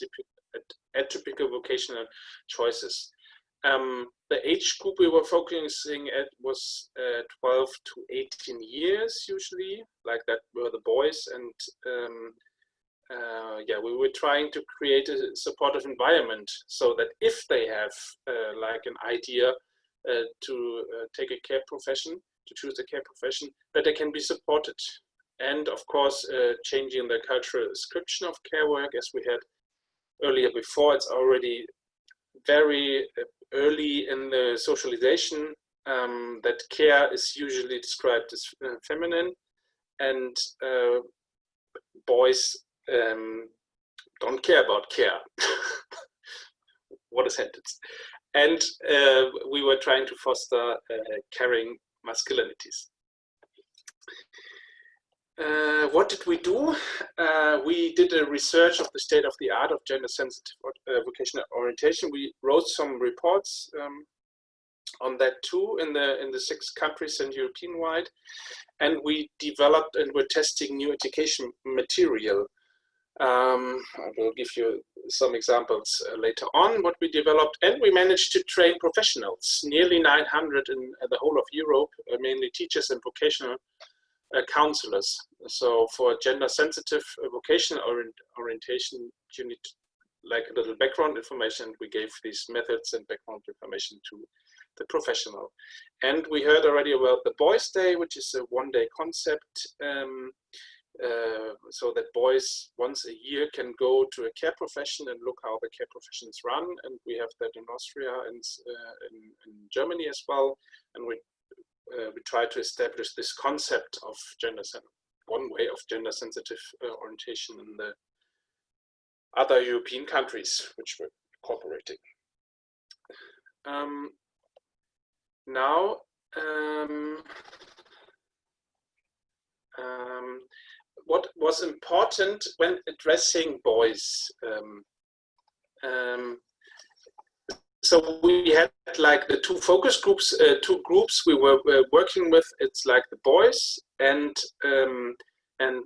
atypical vocational choices. The age group we were focusing at was 12 to 18 years usually, like that were the boys, and yeah, we were trying to create a supportive environment so that if they have like an idea to take a care profession, to choose a care profession, that they can be supported. And of course, changing the cultural description of care work, as we had earlier before, it's already very early in the socialization that care is usually described as feminine, and boys don't care about care. What a sentence. And we were trying to foster caring masculinities. What did we do? We did a research of the state of the art of gender-sensitive vocational orientation. We wrote some reports on that too in the 6 countries and European-wide, and we developed and we're testing new education material. I will give you some examples later on what we developed, and we managed to train professionals, nearly 900 in the whole of Europe, mainly teachers and vocational counselors. So for gender-sensitive vocational orientation, you need like a little background information. We gave these methods and background information to the professional. And we heard already about the Boys' Day, which is a one-day concept, so that boys once a year can go to a care profession and look how the care professions run. And we have that in Austria and in Germany as well. And we try to establish this concept of one way of gender-sensitive orientation in the other European countries which we're cooperating. Now, what was important when addressing boys? So we had like the 2 focus groups, 2 groups we were working with. It's like the boys and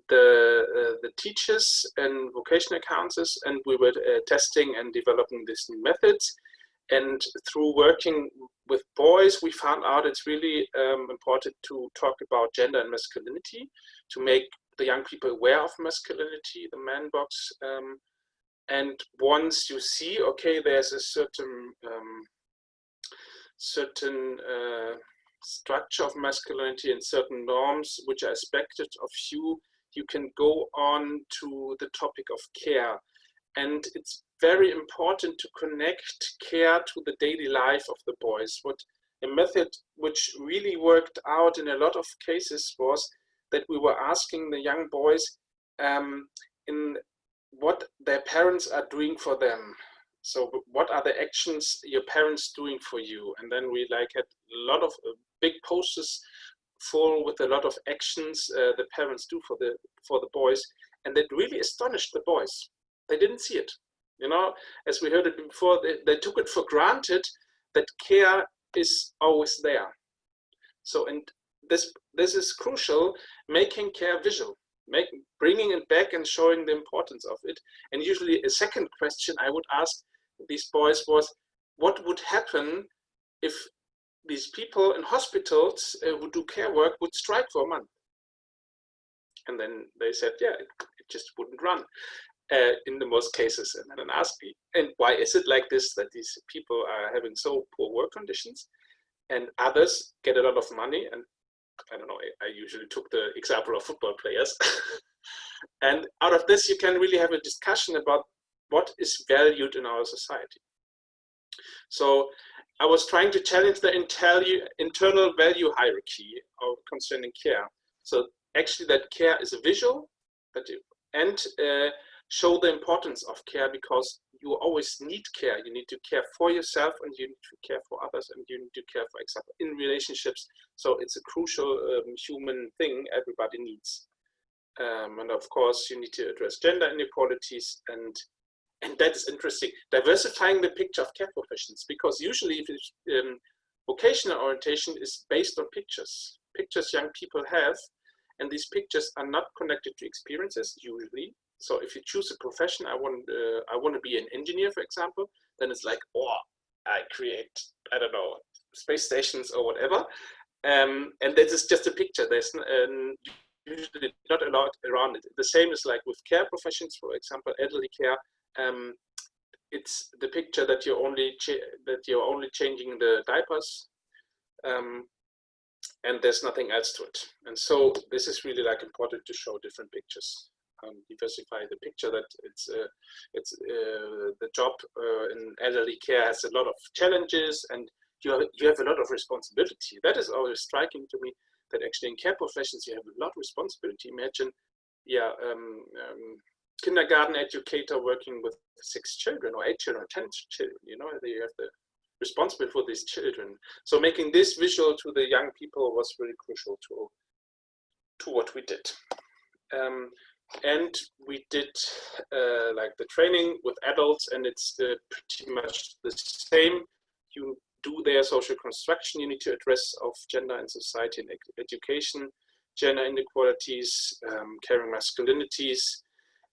the teachers and vocational counselors, and we were testing and developing these new methods. And through working with boys, we found out it's really important to talk about gender and masculinity, to make the young people aware of masculinity, the man box, And once you see, okay, there's a certain structure of masculinity and certain norms which are expected of you, you can go on to the topic of care. And it's very important to connect care to the daily life of the boys. What a method which really worked out in a lot of cases was that we were asking the young boys in what their parents are doing for them. So what are the actions your parents doing for you? And then we like had a lot of big posters full with a lot of actions the parents do for the boys, and that really astonished the boys. They didn't see it. You know, as we heard it before, they took it for granted that care is always there. So, and this is crucial, making care visual, bringing it back and showing the importance of it. And usually a second question I would ask these boys was, what would happen if these people in hospitals who do care work would strike for a month? And then they said, yeah, it just wouldn't run in the most cases. And then asked me, and why is it like this, that these people are having so poor work conditions and others get a lot of money? And I don't know, I usually took the example of football players. And out of this, you can really have a discussion about what is valued in our society. So I was trying to challenge the internal value hierarchy concerning care. So actually that care is a visual, and show the importance of care, because you always need care. You need to care for yourself, and you need to care for others, and you need to care, for example, in relationships. So it's a crucial human thing everybody needs. And of course, you need to address gender inequalities, and that's interesting. Diversifying the picture of care professions, because usually if it's, vocational orientation is based on pictures young people have, and these pictures are not connected to experiences usually. So if you choose a profession, I want to be an engineer, for example, then it's like, oh, I create, I don't know, space stations or whatever. And this is just a picture. There's usually not a lot around it. The same is like with care professions, for example, elderly care. It's the picture that you're only changing the diapers, and there's nothing else to it. And so this is really like important to show different pictures. Diversify the picture that it's the job in elderly care has a lot of challenges, and you have a lot of responsibility. That is always striking to me, that actually in care professions you have a lot of responsibility. Imagine, yeah, kindergarten educator working with 6 children or 8 children or 10 children. You know, they have the responsibility for these children. So making this visual to the young people was really crucial to what we did. And we did like the training with adults, and it's pretty much the same. You do their social construction. You need to address of gender and society and education, gender inequalities, caring masculinities,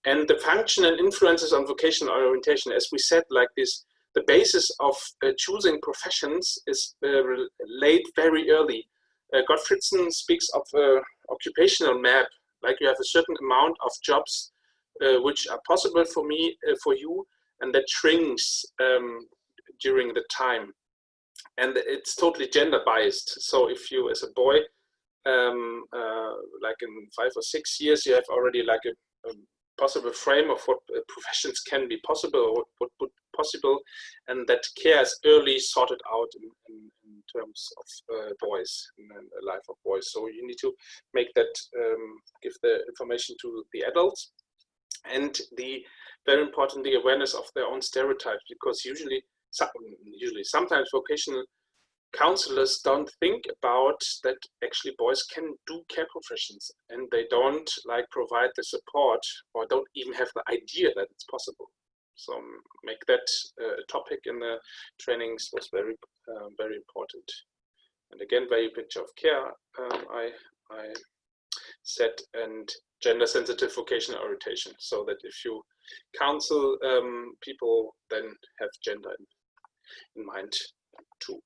and the function and influences on vocational orientation. As we said, like this, the basis of choosing professions is laid very early. Gottfriedson speaks of an occupational map. Like you have a certain amount of jobs which are possible for me, for you, and that shrinks during the time. And it's totally gender biased. So if you, as a boy, like in 5 or 6 years, you have already like a possible frame of what professions can be possible, or what would possible, and that care is early sorted out in terms of boys, in the life of boys. So you need to make that, give the information to the adults, and very important, the awareness of their own stereotypes, because sometimes vocational counselors don't think about that actually boys can do care professions, and they don't like provide the support, or don't even have the idea that it's possible. So make that a topic in the trainings was very, very important. And again, value picture of care, I said, and gender sensitive vocational orientation, so that if you counsel people, then have gender in mind too.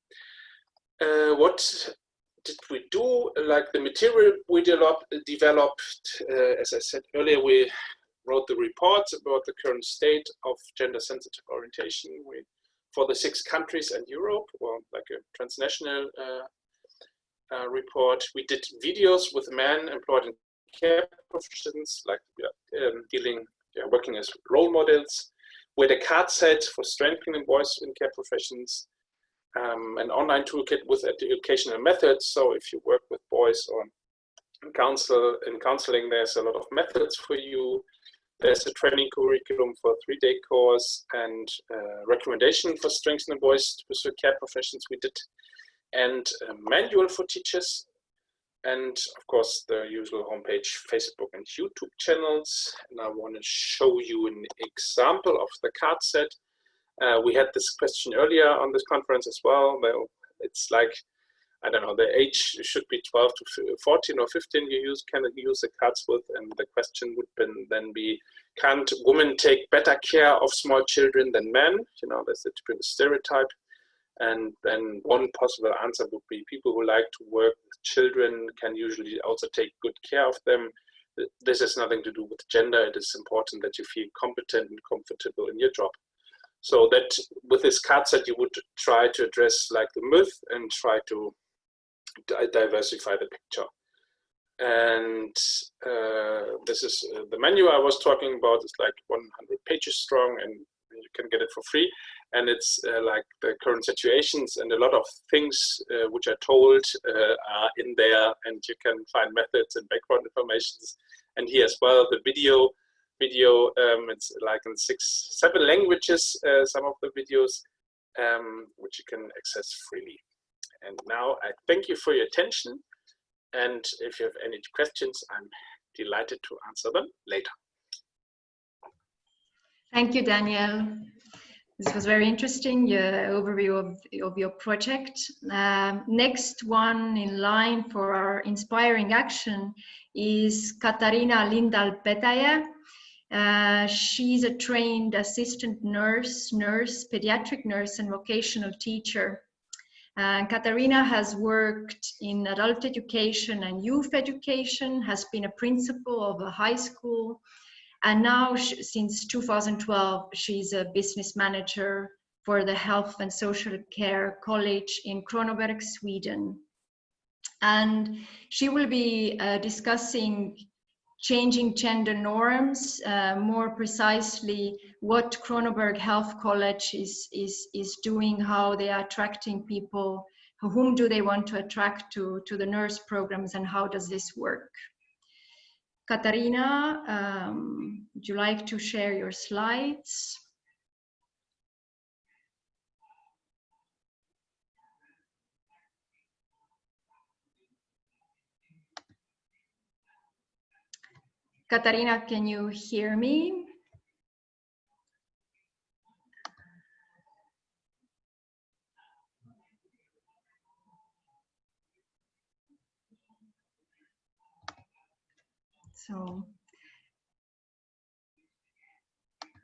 What did we do? Like the material we developed, as I said earlier, we wrote wrote the report about the current state of gender-sensitive orientation for the 6 countries and Europe, or like a transnational report. We did videos with men employed in care professions, like working as role models. With a card set for strengthening voice in care professions, an online toolkit with educational methods. So if you work with boys or in counseling, there's a lot of methods for you. There's a training curriculum for a 3-day course and recommendation for strengthening voice to pursue care professions we did, and a manual for teachers. And of course, the usual homepage, Facebook and YouTube channels. And I want to show you an example of the card set. We had this question earlier on this conference as well. Well, it's like, I don't know, the age should be 12 to 14 or 15 you can use the cards with. And the question would then be, can't women take better care of small children than men? You know, that's the typical stereotype. And then one possible answer would be people who like to work with children can usually also take good care of them. This has nothing to do with gender. It is important that you feel competent and comfortable in your job. So that with this card set, you would try to address like the myth and try to diversify the picture. And this is the menu I was talking about. It's like 100 pages strong, and you can get it for free. And it's like the current situations, and a lot of things which are told are in there, and you can find methods and background information. And here as well, the video, it's like in 6-7 languages, some of the videos, which you can access freely. And now I thank you for your attention. And if you have any questions, I'm delighted to answer them later. Thank you, Daniel. This was very interesting, overview of your project. Next one in line for our inspiring action is Katarina Lindal Pettaya. She's a trained assistant nurse, pediatric nurse, and vocational teacher. Katarina has worked in adult education and youth education, has been a principal of a high school, and now, since 2012, she's a business manager for the Health and Social Care College in Kronoberg, Sweden. And she will be discussing changing gender norms, more precisely what Kronoberg Health College is doing, how they are attracting people, whom do they want to attract to the nurse programs, and how does this work? Katarina, would you like to share your slides? Katarina, can you hear me? So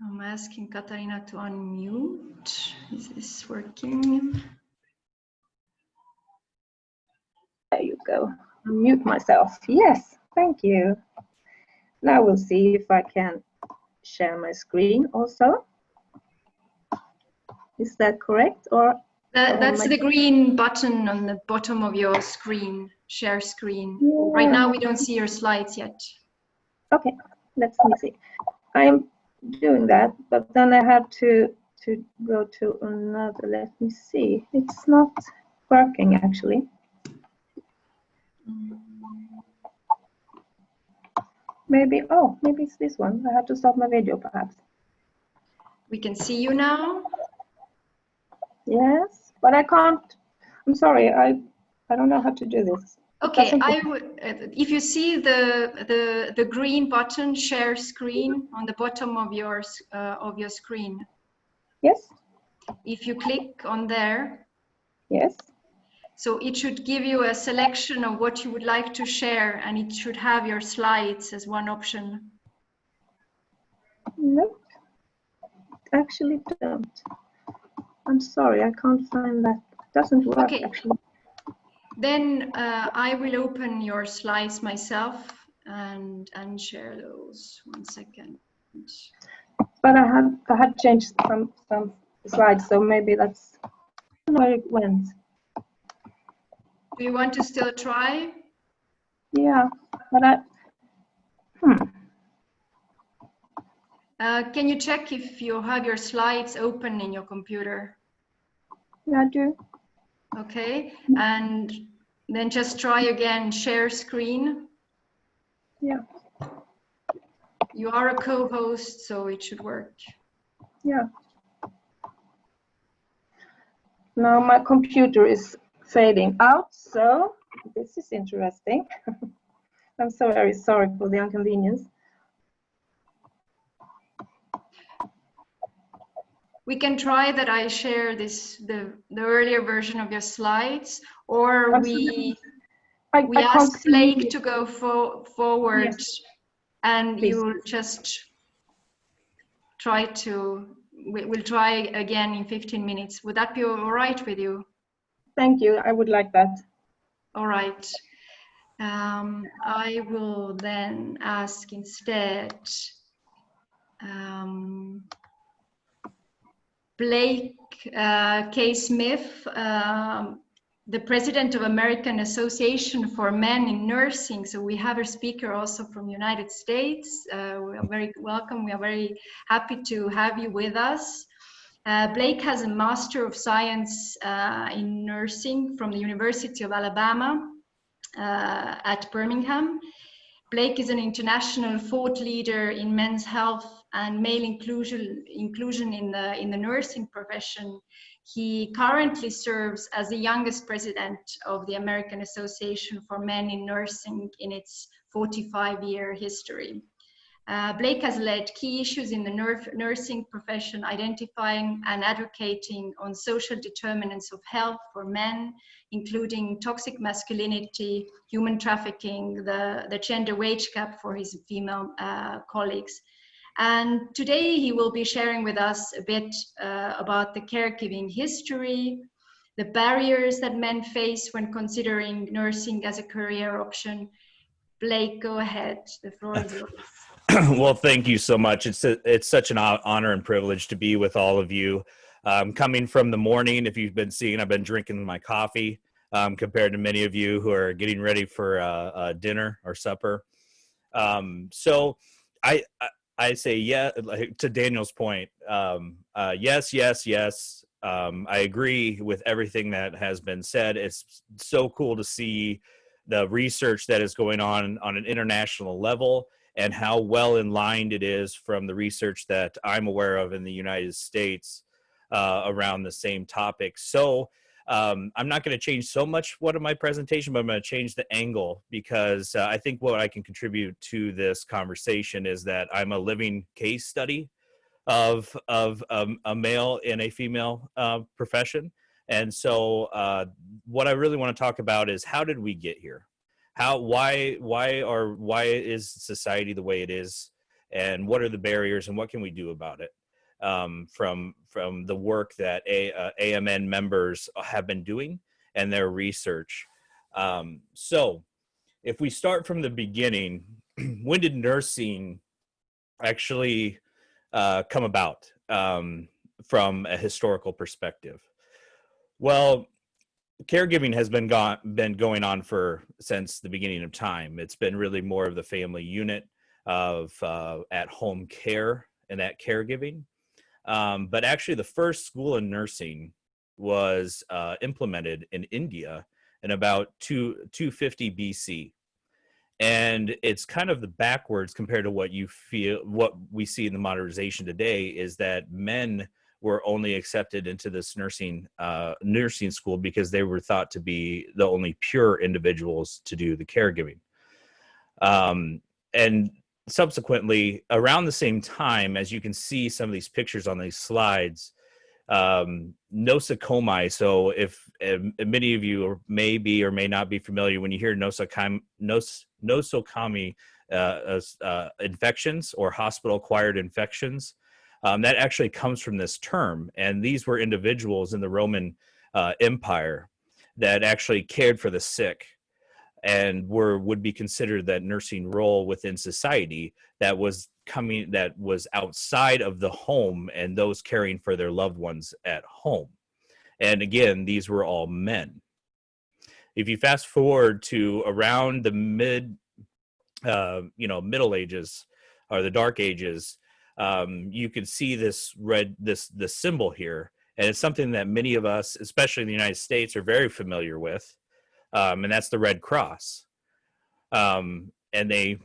I'm asking Katarina to unmute. Is this working? There you go. Mute myself. Yes, thank you. Now we'll see if I can share my screen also. Is that correct? Or that's the green button on the bottom of your screen, share screen. Yeah. Right now we don't see your slides yet. Okay, let's see. I'm doing that, but then I have to go to another. Let me see. It's not working actually. Maybe it's this one. I have to stop my video perhaps. We can see you now. Yes, but I can't. I'm sorry. I don't know how to do this. Okay, I would. If you see the green button, share screen, on the bottom of your screen. Yes. If you click on there. Yes. So it should give you a selection of what you would like to share, and it should have your slides as one option. Nope, actually don't. I'm sorry, I can't find that. It doesn't work. Okay. Actually. Then I will open your slides myself and share those. 1 second. But I had changed some slides, so maybe that's where it went. Do you want to still try? Yeah, but Can you check if you have your slides open in your computer? yeah, I do. Okay, and then just try again, share screen. Yeah. You are a co-host, so it should work. Yeah. Now my computer is fading out, so this is interesting. I'm so very sorry for the inconvenience. We can try that I share the earlier version of your slides, or we ask Blake to go forward, yes. And please. You will just try to, we'll try again in 15 minutes. Would that be all right with you? Thank you, I would like that. All right. I will then ask instead Blake K. Smith, the president of American Association for Men in Nursing. So we have a speaker also from the United States. We are very welcome. We are very happy to have you with us. Blake has a Master of Science in Nursing from the University of Alabama at Birmingham. Blake is an international thought leader in men's health and male inclusion in the nursing profession. He currently serves as the youngest president of the American Association for Men in Nursing in its 45-year history. Blake has led key issues in the nursing profession, identifying and advocating on social determinants of health for men, including toxic masculinity, human trafficking, the gender wage gap for his female colleagues. And today he will be sharing with us a bit about the caregiving history, the barriers that men face when considering nursing as a career option. Blake, go ahead, the floor is yours. Well, thank you so much. It's such an honor and privilege to be with all of you. Coming from the morning, if you've been seeing, I've been drinking my coffee compared to many of you who are getting ready for dinner or supper. So I say, yeah, to Daniel's point, yes, yes, yes. I agree with everything that has been said. It's so cool to see the research that is going on an international level and how well in line it is from the research that I'm aware of in the United States around the same topic. So I'm not going to change so much what of my presentation, but I'm going to change the angle because I think what I can contribute to this conversation is that I'm a living case study of a male in a female profession. And so what I really want to talk about is how did we get here? Why is society the way it is? And what are the barriers and what can we do about it? From the work that AMN members have been doing and their research. So if we start from the beginning, when did nursing actually come about from a historical perspective? Well, caregiving has been going on since the beginning of time. It's been really more of the family unit of at-home care and that caregiving. But actually the first school in nursing was implemented in India in about 250 BC. And it's kind of the backwards compared to what we see in the modernization today is that men were only accepted into this nursing school because they were thought to be the only pure individuals to do the caregiving. And subsequently, around the same time, as you can see some of these pictures on these slides, Nosocomi. So if many of you may be or may not be familiar, when you hear Nosocomi infections or hospital-acquired infections, that actually comes from this term. And these were individuals in the Roman Empire that actually cared for the sick. and would be considered that nursing role within society that was outside of the home and those caring for their loved ones at home. And again, these were all men. If you fast forward to around the Middle Ages or the Dark Ages, you can see this symbol here, and it's something that many of us, especially in the United States, are very familiar with, and that's the Red Cross. And they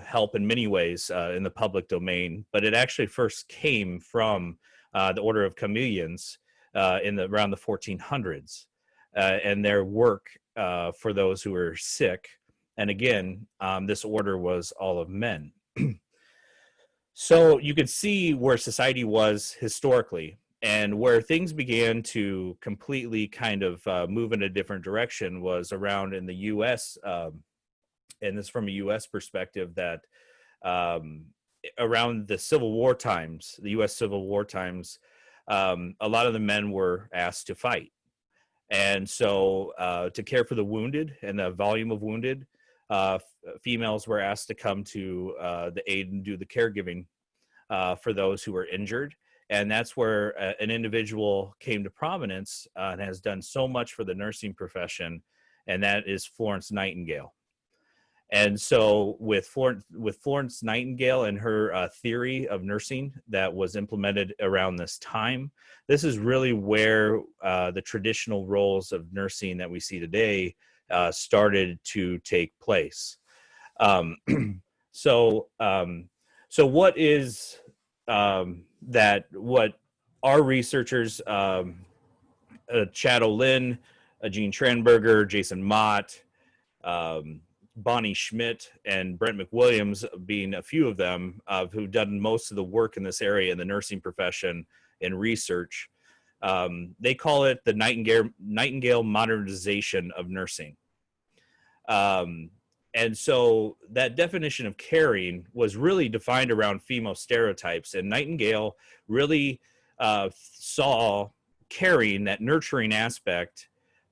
help in many ways in the public domain, but it actually first came from the Order of Chameleons around the 1400s, and their work for those who were sick. And again, this order was all of men. So you could see where society was historically, and where things began to completely kind of move in a different direction was around in the U.S., and this from a U.S. perspective, that around the Civil War times, the U.S. Civil War times, a lot of the men were asked to fight. And so to care for the wounded and the volume of wounded, females were asked to come to the aid and do the caregiving for those who were injured. And that's where an individual came to prominence and has done so much for the nursing profession, and that is Florence Nightingale. And so with Florence Nightingale and her theory of nursing that was implemented around this time, this is really where the traditional roles of nursing that we see today started to take place. So what is what our researchers, Chad O'Lynn, Gene Tranberger, Jason Mott, Bonnie Schmidt, and Brent McWilliams being a few of them who've done most of the work in this area in the nursing profession and research. They call it the Nightingale modernization of nursing. And so that definition of caring was really defined around female stereotypes, and Nightingale really saw caring, that nurturing aspect,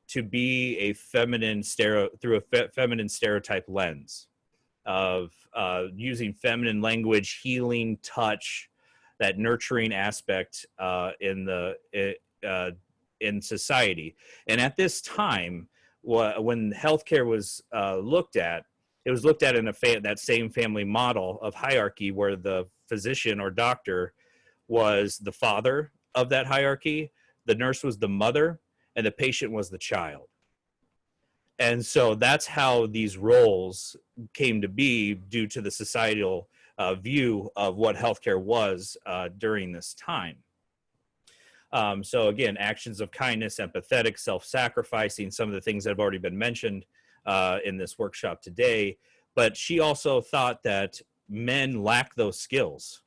to be a feminine through a feminine stereotype lens of using feminine language, healing, touch, that nurturing aspect in society. And at this time, when healthcare was looked at, it was looked at in that same family model of hierarchy, where the physician or doctor was the father of that hierarchy, the nurse was the mother, and the patient was the child. And so that's how these roles came to be due to the societal view of what healthcare was during this time. So again, actions of kindness, empathetic, self-sacrificing, some of the things that have already been mentioned in this workshop today. But she also thought that men lack those skills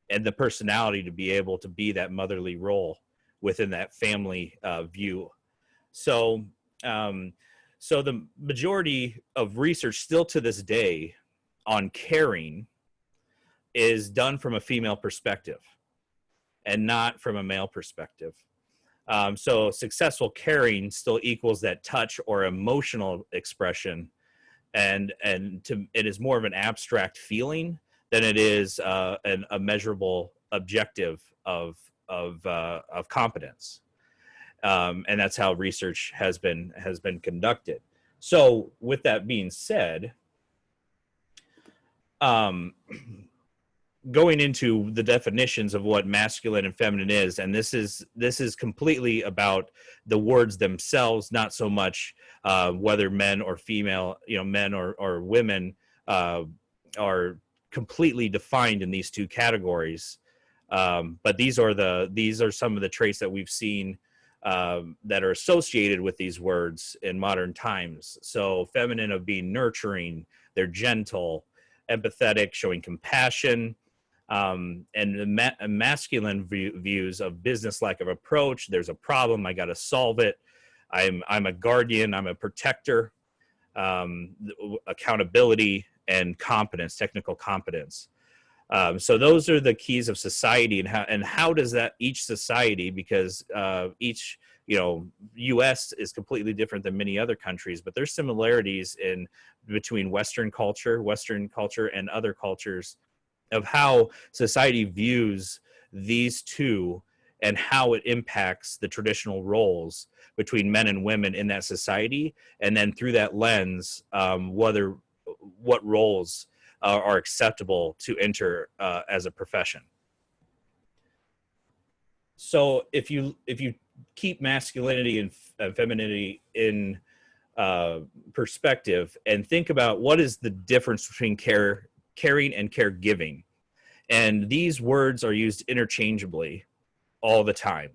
and the personality to be able to be that motherly role within that family view. So, so the majority of research still to this day on caring is done from a female perspective and not from a male perspective. So successful caring still equals that touch or emotional expression, and it is more of an abstract feeling than it is a measurable objective of competence. And that's how research has been conducted. So with that being said, going into the definitions of what masculine and feminine is, and this is completely about the words themselves, not so much whether men or female, men or women are completely defined in these two categories. But these are some of the traits that we've seen that are associated with these words in modern times. So feminine of being nurturing, they're gentle, empathetic, showing compassion, and the masculine views of business-like of approach. There's a problem, I got to solve it. I'm a guardian, I'm a protector, accountability, and competence, technical competence. So those are the keys of society, and how does that each society, because each, U.S. is completely different than many other countries, but there's similarities between Western culture and other cultures of how society views these two and how it impacts the traditional roles between men and women in that society. And then through that lens, what roles are acceptable to enter as a profession. So if you keep masculinity and femininity in perspective and think about what is the difference between caring and caregiving, and these words are used interchangeably all the time,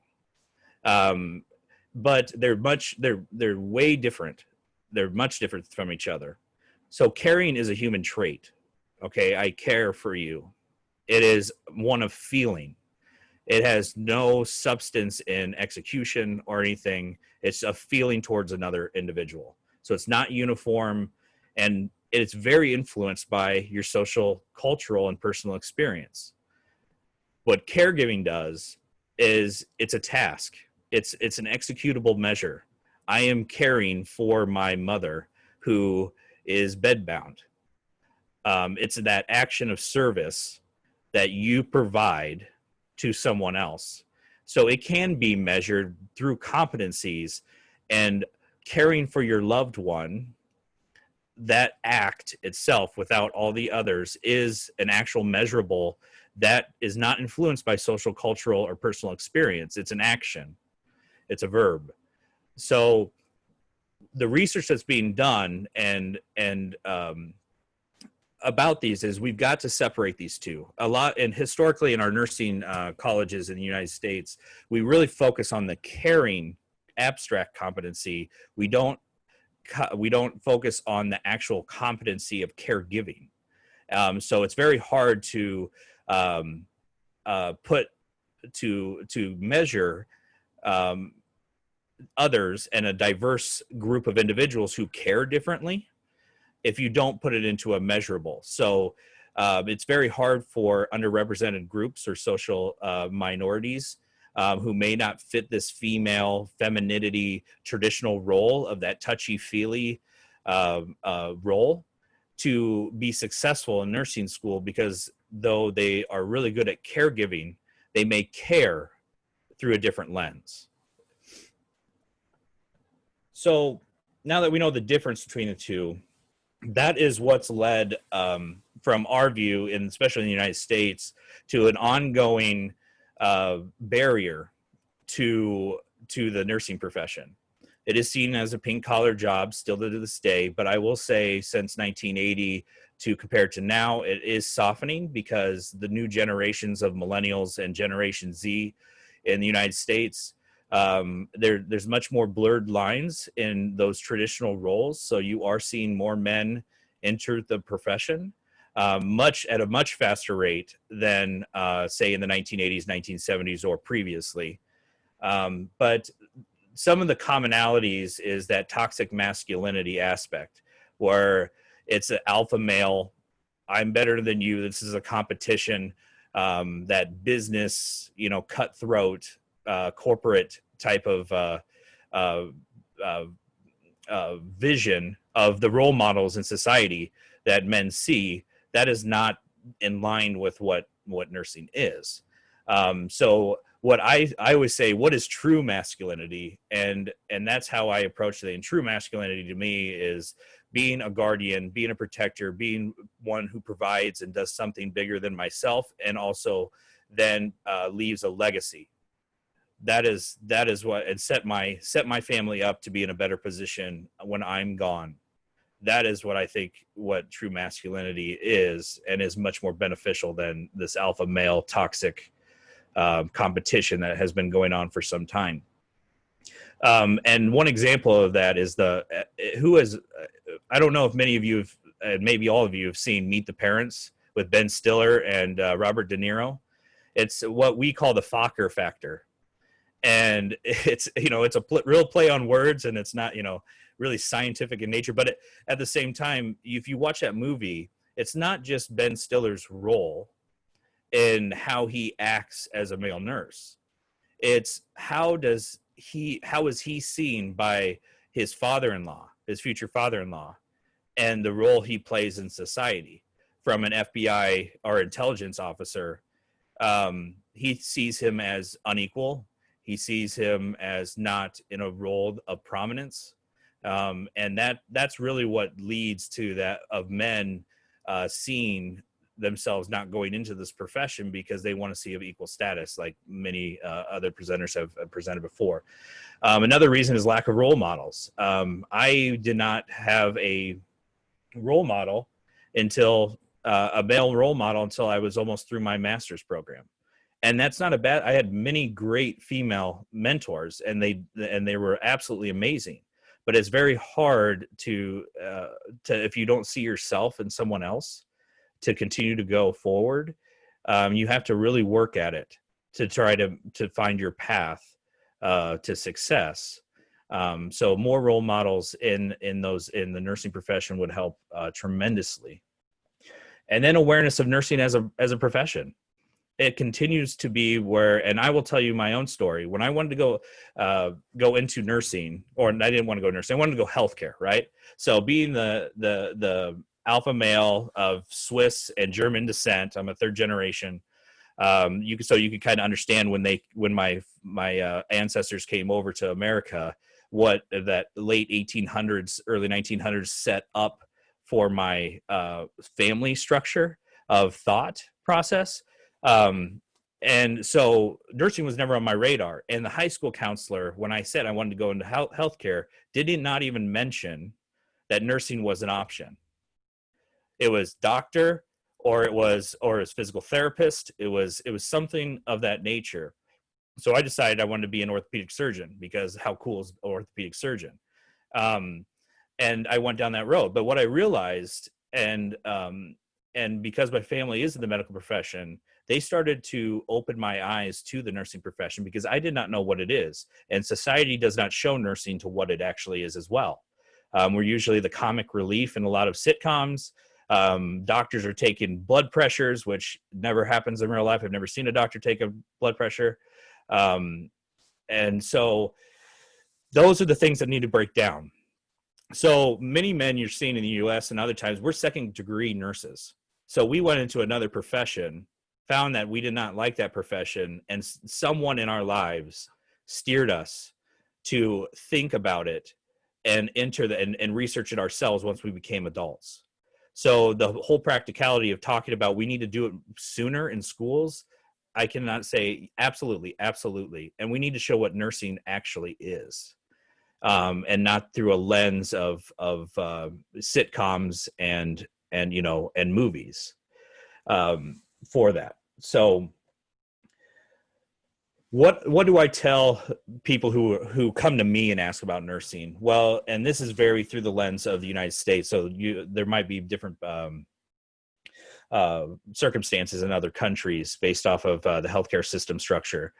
but they're way different. They're much different from each other. So caring is a human trait. Okay, I care for you. It is one of feeling. It has no substance in execution or anything. It's a feeling towards another individual. So it's not uniform, and it's very influenced by your social, cultural, and personal experience. What caregiving does is it's a task. It's an executable measure. I am caring for my mother who is bedbound. It's that action of service that you provide to someone else. So it can be measured through competencies, and caring for your loved one, that act itself without all the others is an actual measurable that is not influenced by social, cultural, or personal experience. It's an action. It's a verb. So the research that's being done and about these is we've got to separate these two a lot. And historically in our nursing colleges in the United States, we really focus on the caring abstract competency. We don't focus on the actual competency of caregiving. So it's very hard to measure others and a diverse group of individuals who care differently if you don't put it into a measurable. So it's very hard for underrepresented groups or social minorities who may not fit this female femininity traditional role of that touchy-feely role to be successful in nursing school, because though they are really good at caregiving, they may care through a different lens. So now that we know the difference between the two, that is what's led from our view, and especially in the United States, to an ongoing barrier to the nursing profession. It is seen as a pink-collar job still to this day, but I will say since 1980 to compared to now, it is softening, because the new generations of millennials and Generation Z in the United States, there's much more blurred lines in those traditional roles. So you are seeing more men enter the profession at a much faster rate than say in the 1980s, 1970s, or previously. But some of the commonalities is that toxic masculinity aspect, where it's an alpha male, I'm better than you, this is a competition, that business, cutthroat, corporate type of vision of the role models in society that men see, that is not in line with what nursing is. So what I always say, what is true masculinity? And that's how I approach it. And true masculinity to me is being a guardian, being a protector, being one who provides and does something bigger than myself, and also then leaves a legacy. That is what, and set my family up to be in a better position when I'm gone. That is what I think what true masculinity is, and is much more beneficial than this alpha male toxic competition that has been going on for some time. And one example of that is I don't know if many of you have, maybe all of you have seen Meet the Parents with Ben Stiller and Robert De Niro. It's what we call the Focker Factor. And it's a real play on words, and it's not, really scientific in nature. But at the same time, if you watch that movie, it's not just Ben Stiller's role in how he acts as a male nurse. It's how is he seen by his father-in-law, his future father-in-law, and the role he plays in society. From an FBI or intelligence officer, he sees him as unequal. He sees him as not in a role of prominence. And that's really what leads to that of men seeing themselves not going into this profession because they want to see of equal status, like many other presenters have presented before. Another reason is lack of role models. I did not have a role model until a male role model until I was almost through my master's program. And that's not a bad, I had many great female mentors and they were absolutely amazing. But it's very hard to if you don't see yourself in someone else to continue to go forward. You have to really work at it to try to find your path to success. So more role models in the nursing profession would help tremendously. And then awareness of nursing as a profession. It continues to be where, and I will tell you my own story. When I wanted to go into nursing, or I didn't want to go nursing, I wanted to go healthcare, right? So being the alpha male of Swiss and German descent, I'm a third generation. You could kind of understand when my ancestors came over to America, what that late 1800s, early 1900s set up for my family structure of thought process. And so nursing was never on my radar. And the high school counselor, when I said I wanted to go into healthcare, did not even mention that nursing was an option. It was doctor, or it was physical therapist. It was something of that nature. So I decided I wanted to be an orthopedic surgeon because how cool is an orthopedic surgeon? And I went down that road. But what I realized, and because my family is in the medical profession, they started to open my eyes to the nursing profession because I did not know what it is. And society does not show nursing to what it actually is as well. We're usually the comic relief in a lot of sitcoms. Doctors are taking blood pressures, which never happens in real life. I've never seen a doctor take a blood pressure. And so those are the things that need to break down. So many men you're seeing in the US and other times, we're second degree nurses. So we went into another profession, found that we did not like that profession, and someone in our lives steered us to think about it and enter and research it ourselves once we became adults. So the whole practicality of talking about we need to do it sooner in schools, I cannot say absolutely. And we need to show what nursing actually is. And not through a lens of sitcoms and movies for that. So what do I tell people who come to me and ask about nursing? Well, and this is very through the lens of the United States. So there might be different circumstances in other countries based off of the healthcare system structure.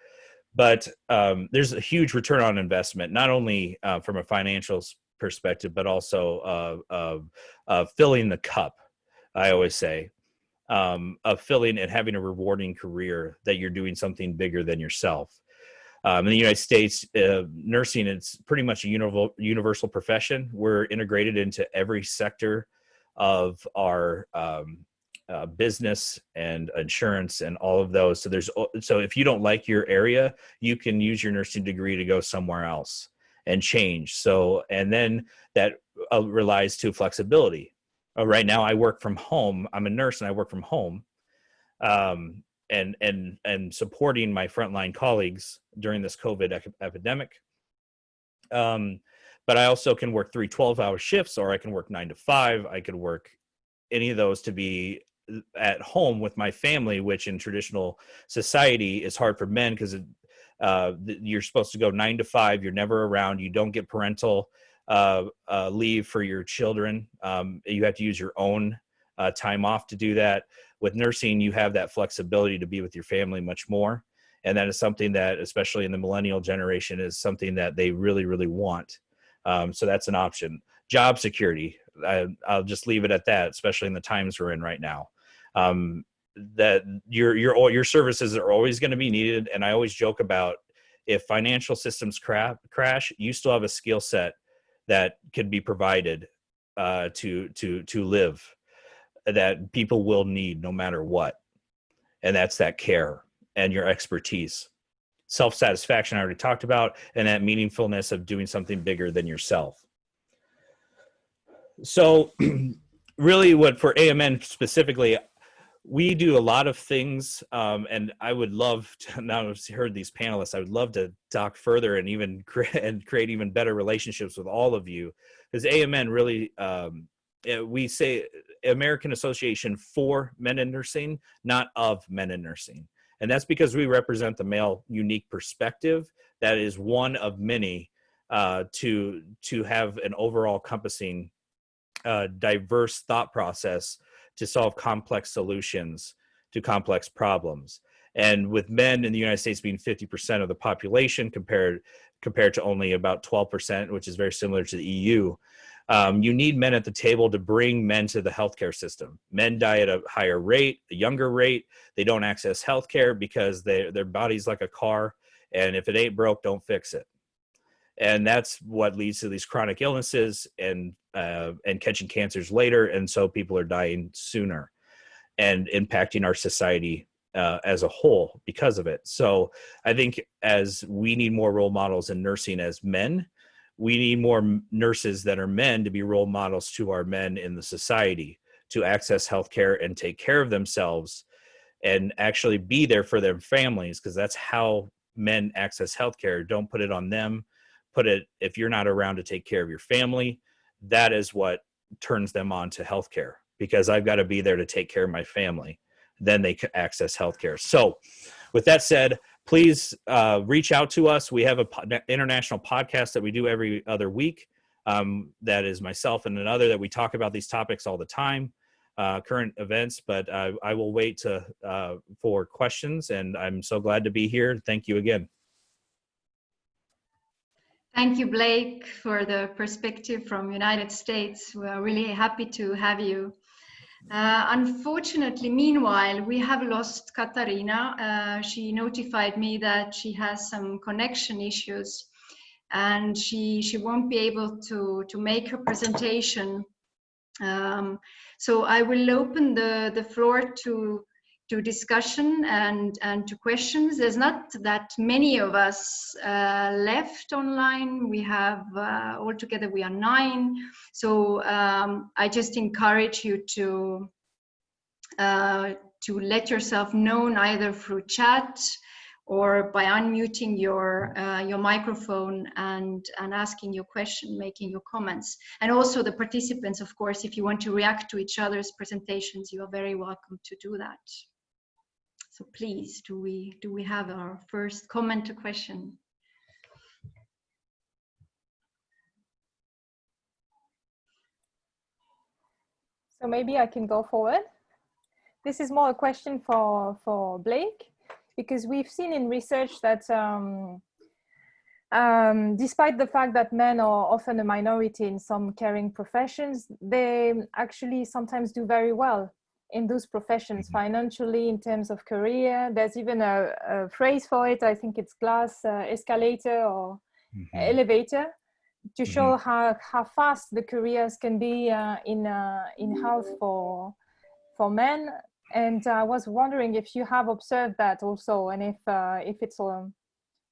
But there's a huge return on investment, not only from a financial perspective, but also of filling the cup, I always say, of filling and having a rewarding career that you're doing something bigger than yourself. In the United States, nursing is pretty much a universal profession. We're integrated into every sector of our business and insurance and all of those. So if you don't like your area, you can use your nursing degree to go somewhere else and change. So, and then that relies to flexibility. Right now I work from home. I'm a nurse and I work from home, and supporting my frontline colleagues during this COVID epidemic. But I also can work 3 12-hour shifts, or I can work 9 to 5. I could work any of those to be at home with my family, which in traditional society is hard for men because you're supposed to go 9 to 5. You're never around. You don't get parental leave for your children. You have to use your own time off to do that. With nursing, you have that flexibility to be with your family much more. And that is something that, especially in the millennial generation, is something that they really, really want. So that's an option. Job security. I'll just leave it at that, especially in the times we're in right now. your services are always going to be needed. And I always joke about, if financial systems crash, you still have a skill set that could be provided to live, that people will need no matter what. And that's that care and your expertise. Self-satisfaction I already talked about, and that meaningfulness of doing something bigger than yourself. So really what for AMN specifically, we do a lot of things, and I would love to, now I've heard these panelists, I would love to talk further and even create even better relationships with all of you, because AMN really, we say American Association for Men in Nursing, not of men in nursing. And that's because we represent the male unique perspective that is one of many to have an overall encompassing diverse thought process to solve complex solutions to complex problems. And with men in the United States being 50% of the population compared to only about 12%, which is very similar to the EU, you need men at the table to bring men to the healthcare system. Men die at a higher rate, a younger rate. They don't access healthcare because their body's like a car, and if it ain't broke, don't fix it. And that's what leads to these chronic illnesses and catching cancers later. And so people are dying sooner and impacting our society as a whole because of it. So I think as we need more role models in nursing as men, we need more nurses that are men to be role models to our men in the society, to access healthcare and take care of themselves and actually be there for their families, because that's how men access healthcare. Don't put it on them. Put it, if you're not around to take care of your family, that is what turns them on to healthcare, because I've got to be there to take care of my family. Then they can access healthcare. So with that said, please reach out to us. We have an international podcast that we do every other week. That is myself and another that we talk about these topics all the time, current events, but I will wait for questions, and I'm so glad to be here. Thank you again. Thank you, Blake, for the perspective from United States. We are really happy to have you. Unfortunately, meanwhile, we have lost Katarina. She notified me that she has some connection issues and she won't be able to make her presentation. So I will open the floor to discussion and to questions. There's not that many of us left online. We have altogether we are 9. So I just encourage you to let yourself known either through chat or by unmuting your microphone and asking your question, making your comments. And also the participants, of course, if you want to react to each other's presentations, you are very welcome to do that. So please, do we have our first comment or question? So maybe I can go forward. This is more a question for Blake, because we've seen in research that despite the fact that men are often a minority in some caring professions, they actually sometimes do very well in those professions financially, in terms of career. There's even a phrase for it. I think it's glass escalator or elevator, to show how fast the careers can be in health for men. And I was wondering if you have observed that also, and if it's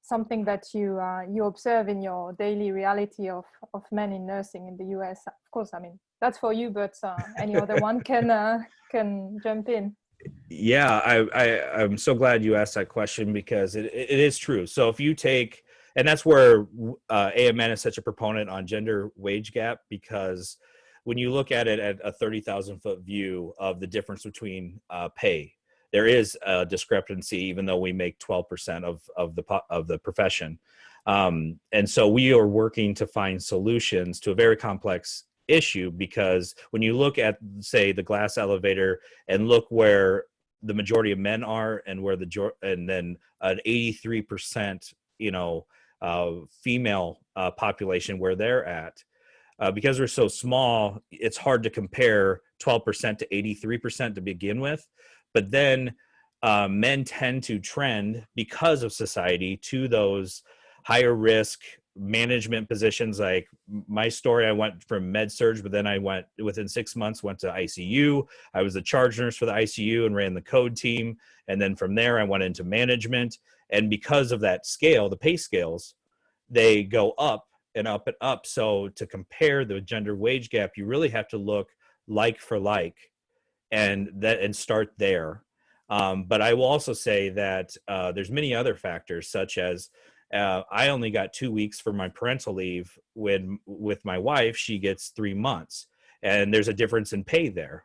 something that you observe in your daily reality of men in nursing in the US. Of course, I mean, that's for you, but any other one can jump in. Yeah, I'm so glad you asked that question, because it is true. So if you take, and that's where AMN is such a proponent on gender wage gap, because when you look at it at a 30,000-foot view of the difference between pay, there is a discrepancy, even though we make 12% of the profession. And so we are working to find solutions to a very complex issue, because when you look at, say, the glass elevator and look where the majority of men are and where and then an 83% female population where they're at, because we're so small, it's hard to compare 12% to 83% to begin with. But then men tend to trend because of society to those higher risk management positions. Like my story, I went from med surg, but then I went within 6 months, went to ICU. I was the charge nurse for the ICU and ran the code team. And then from there, I went into management. And because of that scale, the pay scales, they go up and up and up. So to compare the gender wage gap, you really have to look like for like and start there. But I will also say that there's many other factors, such as I only got 2 weeks for my parental leave. With my wife, she gets 3 months, and there's a difference in pay there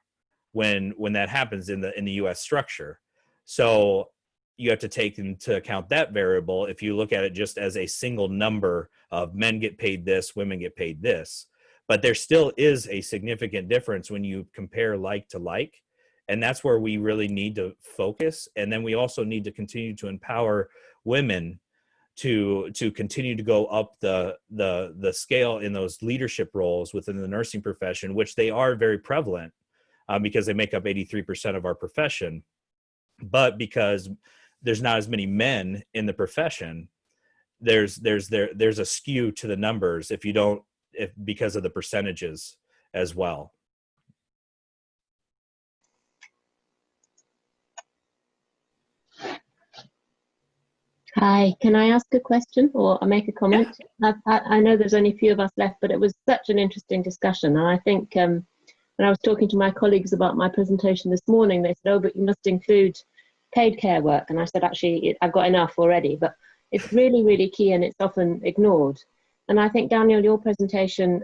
when that happens in the U.S. structure. So you have to take into account that variable. If you look at it just as a single number of men get paid this, women get paid this, but there still is a significant difference when you compare like to like. And that's where we really need to focus. And then we also need to continue to empower women to continue to go up the scale in those leadership roles within the nursing profession, which they are very prevalent because they make up 83% of our profession. But because there's not as many men in the profession, there's a skew to the numbers because of the percentages as well. Hi, can I ask a question or make a comment? Yeah. I know there's only a few of us left, but it was such an interesting discussion. And I think when I was talking to my colleagues about my presentation this morning, they said, oh, but you must include paid care work. And I said, actually, I've got enough already, but it's really, really key and it's often ignored. And I think, Daniel, your presentation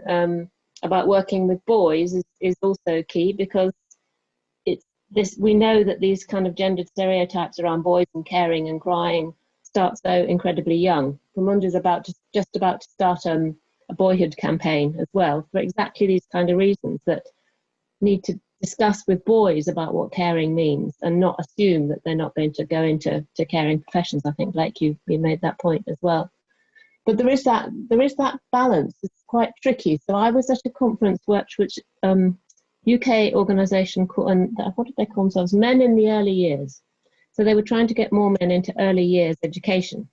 about working with boys is also key, because we know that these kind of gendered stereotypes around boys and caring and crying start so incredibly young. Ramunda's just about to start a boyhood campaign as well, for exactly these kind of reasons, that need to discuss with boys about what caring means and not assume that they're not going to go into caring professions. I think, like you made that point as well. But there is that balance. It's quite tricky. So I was at a conference which UK organisation called, and what did they call themselves? Men in the Early Years. So they were trying to get more men into early years education.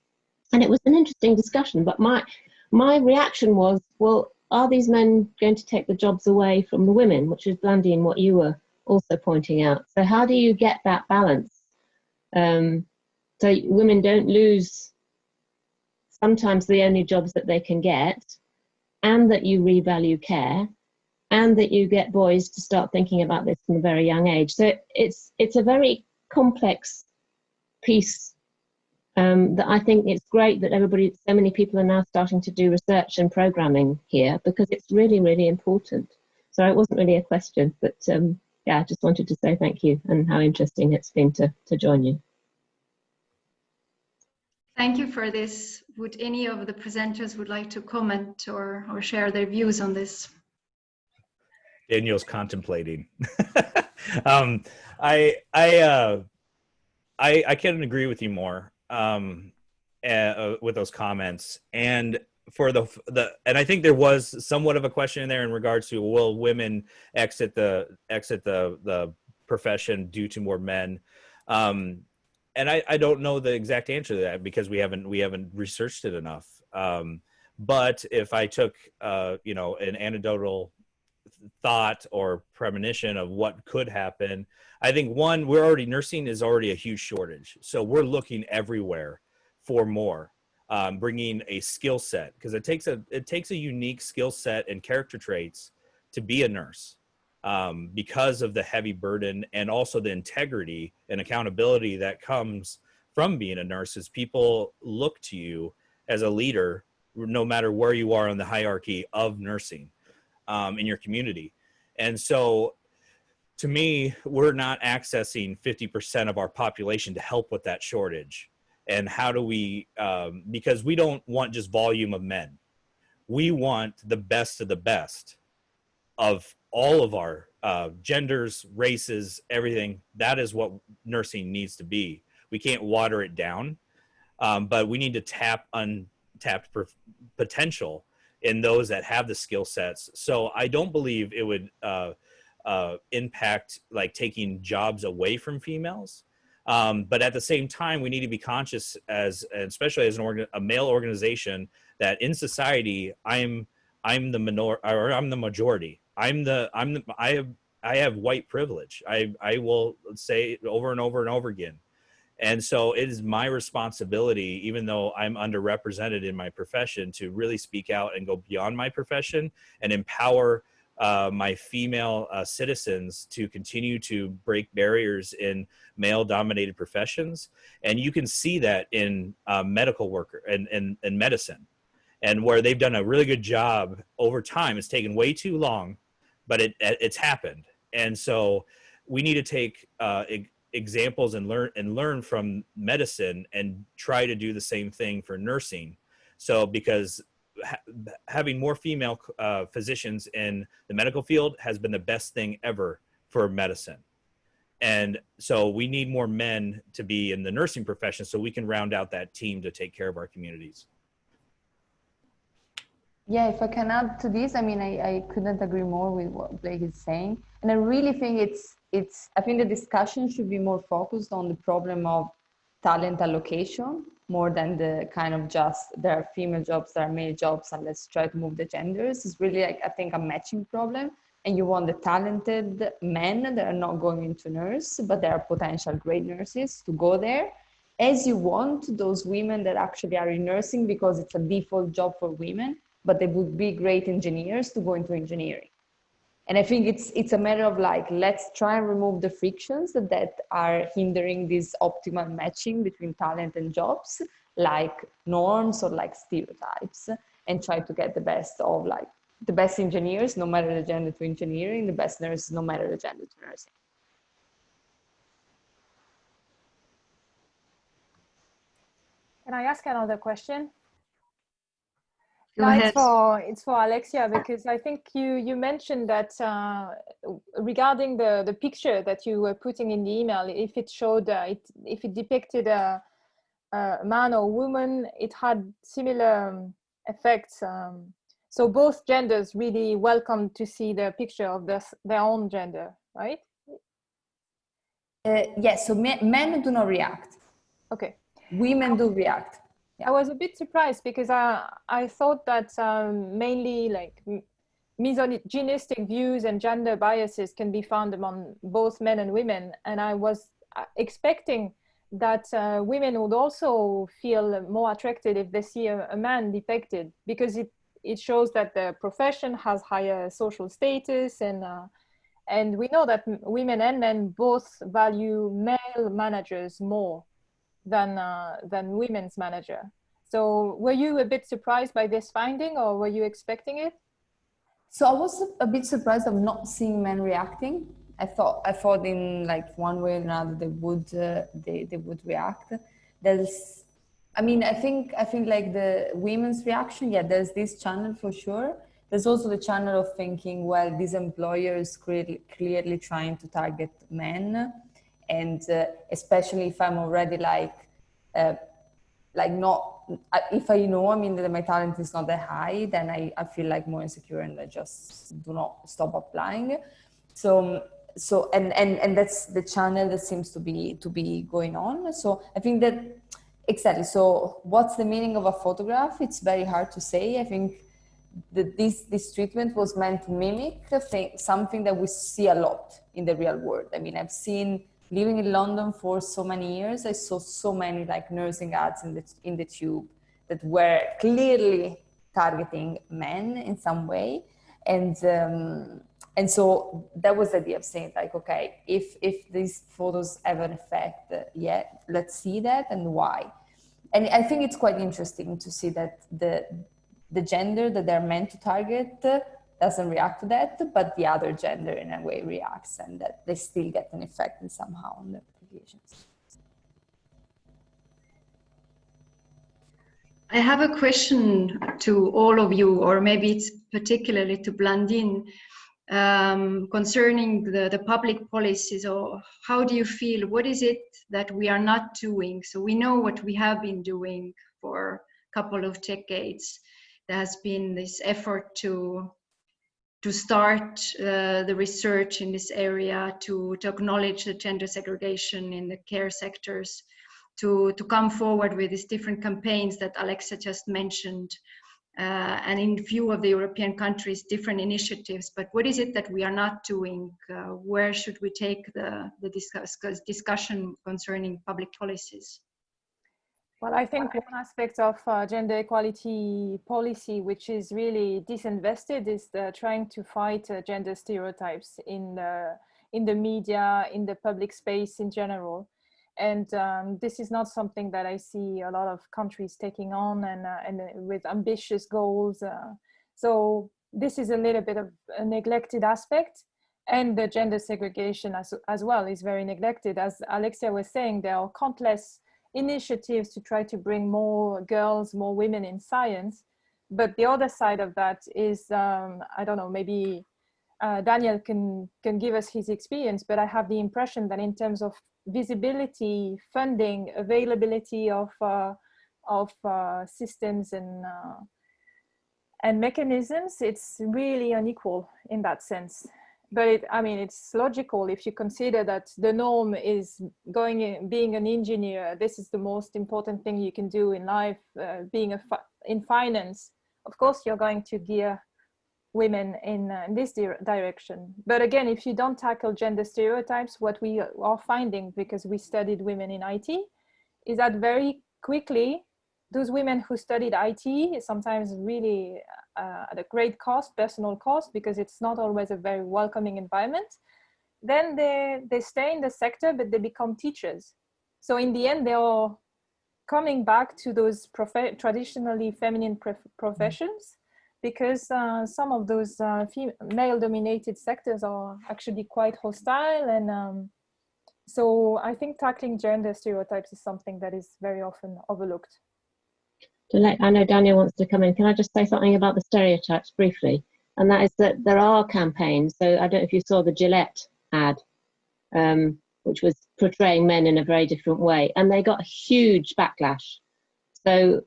And it was an interesting discussion, but my reaction was, well, are these men going to take the jobs away from the women, which is Blandine, what you were also pointing out. So how do you get that balance? So women don't lose sometimes the only jobs that they can get, and that you revalue care, and that you get boys to start thinking about this from a very young age. So it's a very complex piece that I think it's great that so many people are now starting to do research and programming here, because it's really, really important. So it wasn't really a question, but yeah, I just wanted to say thank you and how interesting it's been to join you. Thank you for this. Would any of the presenters would like to comment or share their views on this? Daniel's contemplating. I couldn't agree with you more with those comments. And for and I think there was somewhat of a question in there in regards to, will women exit the profession due to more men? And I don't know the exact answer to that, because we haven't researched it enough. But if I took an anecdotal thought or premonition of what could happen, I think nursing is already a huge shortage. So we're looking everywhere for more, bringing a skill set, because it takes a unique skill set and character traits to be a nurse, because of the heavy burden and also the integrity and accountability that comes from being a nurse. As people look to you as a leader, no matter where you are on the hierarchy of nursing in your community. And so to me, we're not accessing 50% of our population to help with that shortage. And how do we, because we don't want just volume of men. We want the best of the best of all of our genders, races, everything. That is what nursing needs to be. We can't water it down, but we need to tap untapped potential in those that have the skill sets. So I don't believe it would impact like taking jobs away from females. But at the same time, we need to be conscious especially as a male organization, that in society, I'm the majority. I have white privilege. I will say it over and over and over again. And so it is my responsibility, even though I'm underrepresented in my profession, to really speak out and go beyond my profession and empower my female citizens to continue to break barriers in male-dominated professions. And you can see that in medical worker and medicine, and where they've done a really good job over time. It's taken way too long, but it's happened. And so we need to take examples and learn from medicine and try to do the same thing for nursing. So because having more female physicians in the medical field has been the best thing ever for medicine. And so we need more men to be in the nursing profession so we can round out that team to take care of our communities. Yeah, if I can add to this, I mean, I couldn't agree more with what Blake is saying. And I really think I think the discussion should be more focused on the problem of talent allocation more than the kind of just there are female jobs, there are male jobs, and let's try to move the genders. It's really like, I think, a matching problem. And you want the talented men that are not going into nurse, but there are potential great nurses to go there, as you want those women that actually are in nursing because it's a default job for women, but they would be great engineers to go into engineering. And I think it's a matter of like, let's try and remove the frictions that are hindering this optimal matching between talent and jobs, like norms or like stereotypes, and try to get the best of like the best engineers, no matter the gender, to engineering, the best nurses, no matter the gender, to nursing. Can I ask another question? Go ahead. It's for Alexia, because I think you mentioned that regarding the picture that you were putting in the email, if it showed if it depicted a man or woman, it had similar effects. So both genders really welcome to see the picture of their own gender, right? Yes, so men do not react. Okay. Women do react. Yeah. I was a bit surprised because I thought that mainly like misogynistic views and gender biases can be found among both men and women. And I was expecting that women would also feel more attracted if they see a man depicted, because it shows that the profession has higher social status, and we know that women and men both value male managers more than women's manager. So were you a bit surprised by this finding, or were you expecting it? So I was a bit surprised of not seeing men reacting. I thought in like one way or another they would react. I think like the women's reaction, yeah, there's this channel for sure. There's also the channel of thinking, well, these employers clearly trying to target men. And especially if I'm already if I know, I mean, that my talent is not that high, then I feel like more insecure and I just do not stop applying. So and that's the channel that seems to be going on. So I think that exactly. So what's the meaning of a photograph? It's very hard to say. I think that this treatment was meant to mimic something that we see a lot in the real world. I mean, I've seen, living in London for so many years, I saw so many like nursing ads in the tube that were clearly targeting men in some way, and so that was the idea of saying like, okay, if these photos have an effect, yeah, let's see that and why. And I think it's quite interesting to see that the gender that they're meant to target doesn't react to that, but the other gender in a way reacts, and that they still get an effect and somehow on the applications. I have a question to all of you, or maybe it's particularly to Blandine, concerning the public policies. Or how do you feel? What is it that we are not doing? So we know what we have been doing for a couple of decades. There has been this effort to to start the research in this area, to acknowledge the gender segregation in the care sectors, to come forward with these different campaigns that Alexa just mentioned, and in view of the European countries, different initiatives. But what is it that we are not doing? Where should we take the discussion concerning public policies? Well, I think one aspect of gender equality policy, which is really disinvested, is trying to fight gender stereotypes in the media, in the public space in general. And this is not something that I see a lot of countries taking on and with ambitious goals. So this is a little bit of a neglected aspect. And the gender segregation as well is very neglected. As Alexia was saying, there are countless initiatives to try to bring more girls, more women in science. But the other side of that is, I don't know, maybe Daniel can give us his experience, but I have the impression that in terms of visibility, funding, availability of systems and mechanisms, it's really unequal in that sense. But I mean, it's logical if you consider that the norm is being an engineer. This is the most important thing you can do in life. Being in finance, of course, you're going to gear women in this direction. But again, if you don't tackle gender stereotypes, what we are finding, because we studied women in IT, is that very quickly, those women who studied IT, sometimes really at a great cost, personal cost, because it's not always a very welcoming environment, then they stay in the sector, but they become teachers. So in the end, they are coming back to those traditionally feminine professions, because some of those male-dominated sectors are actually quite hostile. And so I think tackling gender stereotypes is something that is very often overlooked. I know Daniel wants to come in. Can I just say something about the stereotypes briefly? And that is that there are campaigns. So I don't know if you saw the Gillette ad, which was portraying men in a very different way. And they got a huge backlash. So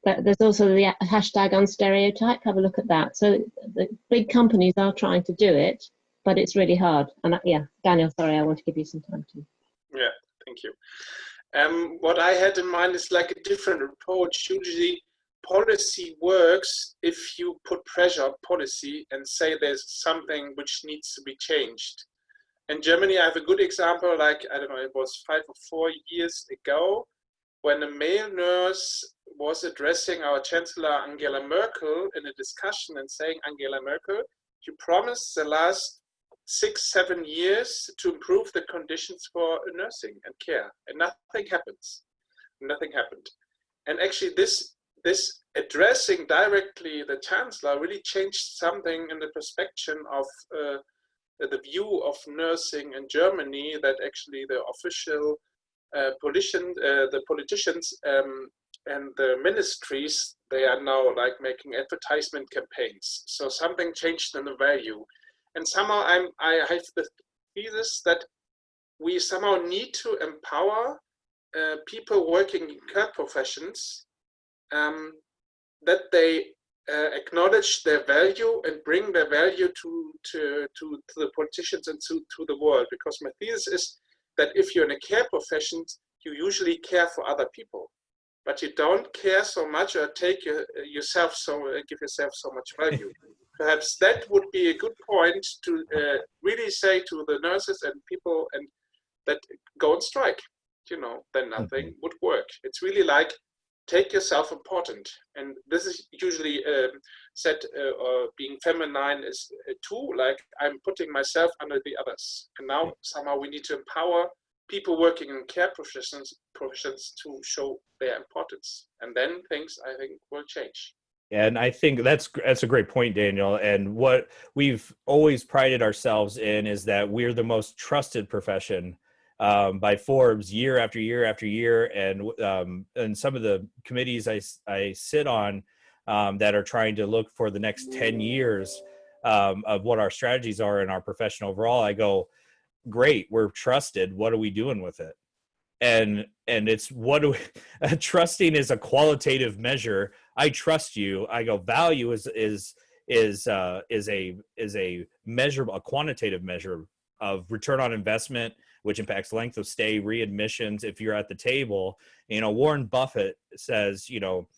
there's also the hashtag unstereotype. Have a look at that. So the big companies are trying to do it, but it's really hard. And yeah, Daniel, sorry, I want to give you some time too. Yeah, thank you. What I had in mind is like a different approach. Usually policy works if you put pressure on policy and say there's something which needs to be changed. In Germany, I have a good example, like, I don't know, it was 5 or 4 years ago, when a male nurse was addressing our Chancellor Angela Merkel in a discussion and saying, Angela Merkel, you promised the last 6-7 years to improve the conditions for nursing and care, and nothing happens. Nothing happened. And actually this addressing directly the Chancellor really changed something in the perspective of the view of nursing in Germany, that actually the official the politicians and the ministries, they are now like making advertisement campaigns. So something changed in the value. And somehow I have the thesis that we somehow need to empower people working in care professions, that they acknowledge their value and bring their value to the politicians and to the world. Because my thesis is that if you're in a care profession, you usually care for other people, but you don't care so much or give yourself so much value. Perhaps that would be a good point to really say to the nurses and people and that go on strike, then nothing would work. It's really like, take yourself important. And this is usually said, being feminine is too, like I'm putting myself under the others. And now somehow we need to empower people working in care professions to show their importance. And then things, I think, will change. And I think that's a great point, Daniel. And what we've always prided ourselves in is that we're the most trusted profession by Forbes year after year after year. And some of the committees I sit on that are trying to look for the next 10 years of what our strategies are in our profession overall, I go, great, we're trusted. What are we doing with it? And it's trusting is a qualitative measure. I trust you. I go, value is is a measurable, a quantitative measure of return on investment, which impacts length of stay, readmissions. If you're at the table, you know, Warren Buffett says, you know,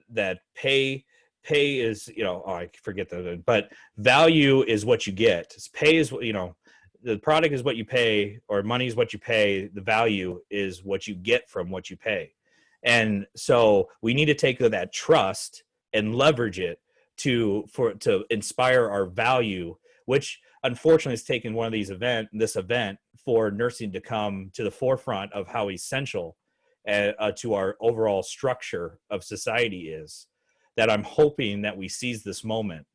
that pay is, you know, oh, I forget that, but value is what you get. Pay is, you know, the product is what you pay, or money is what you pay. The value is what you get from what you pay. And so we need to take that trust and leverage it to inspire our value, which unfortunately has taken one of these this event for nursing to come to the forefront of how essential to our overall structure of society is. That I'm hoping that we seize this moment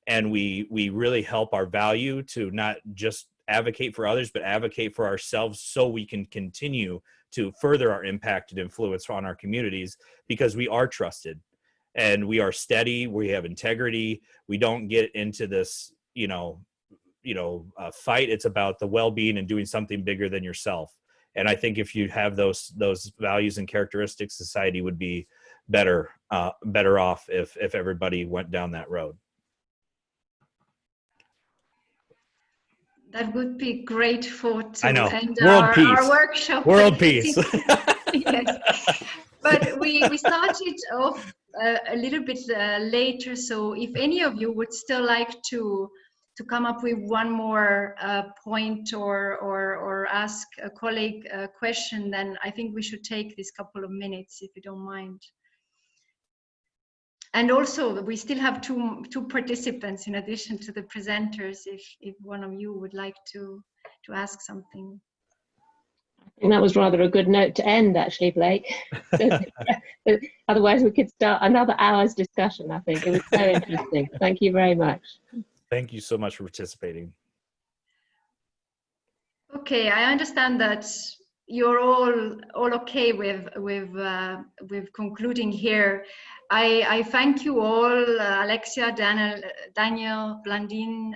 and we really help our value to not just advocate for others, but advocate for ourselves, so we can continue to further our impact and influence on our communities, because we are trusted and we are steady, we have integrity, we don't get into this, fight. It's about the well-being and doing something bigger than yourself. And I think if you have those values and characteristics, society would be better off if everybody went down that road. That would be great to I know. end World peace. our workshop. World peace. Yes. But we started off a little bit later, so if any of you would still like to come up with one more point or ask a colleague a question, then I think we should take this couple of minutes, if you don't mind. And also, we still have two participants in addition to the presenters, if one of you would like to ask something. I think that was rather a good note to end, actually, Blake. Otherwise, we could start another hour's discussion, I think. It was so interesting. Thank you very much. Thank you so much for participating. Okay, I understand that you're all okay with concluding here. I thank you all, Alexia, Daniel, Blandine,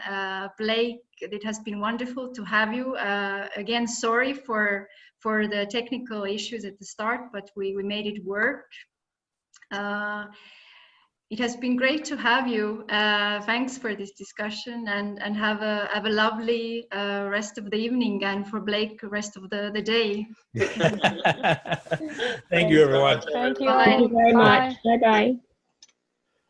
Blake. It has been wonderful to have you. Again, sorry for the technical issues at the start, but we made it work. It has been great to have you. Thanks for this discussion, and have a lovely rest of the evening, and for Blake, rest of the day. Thank you, everyone. Thank you. Thank you very Bye. much. Bye-bye.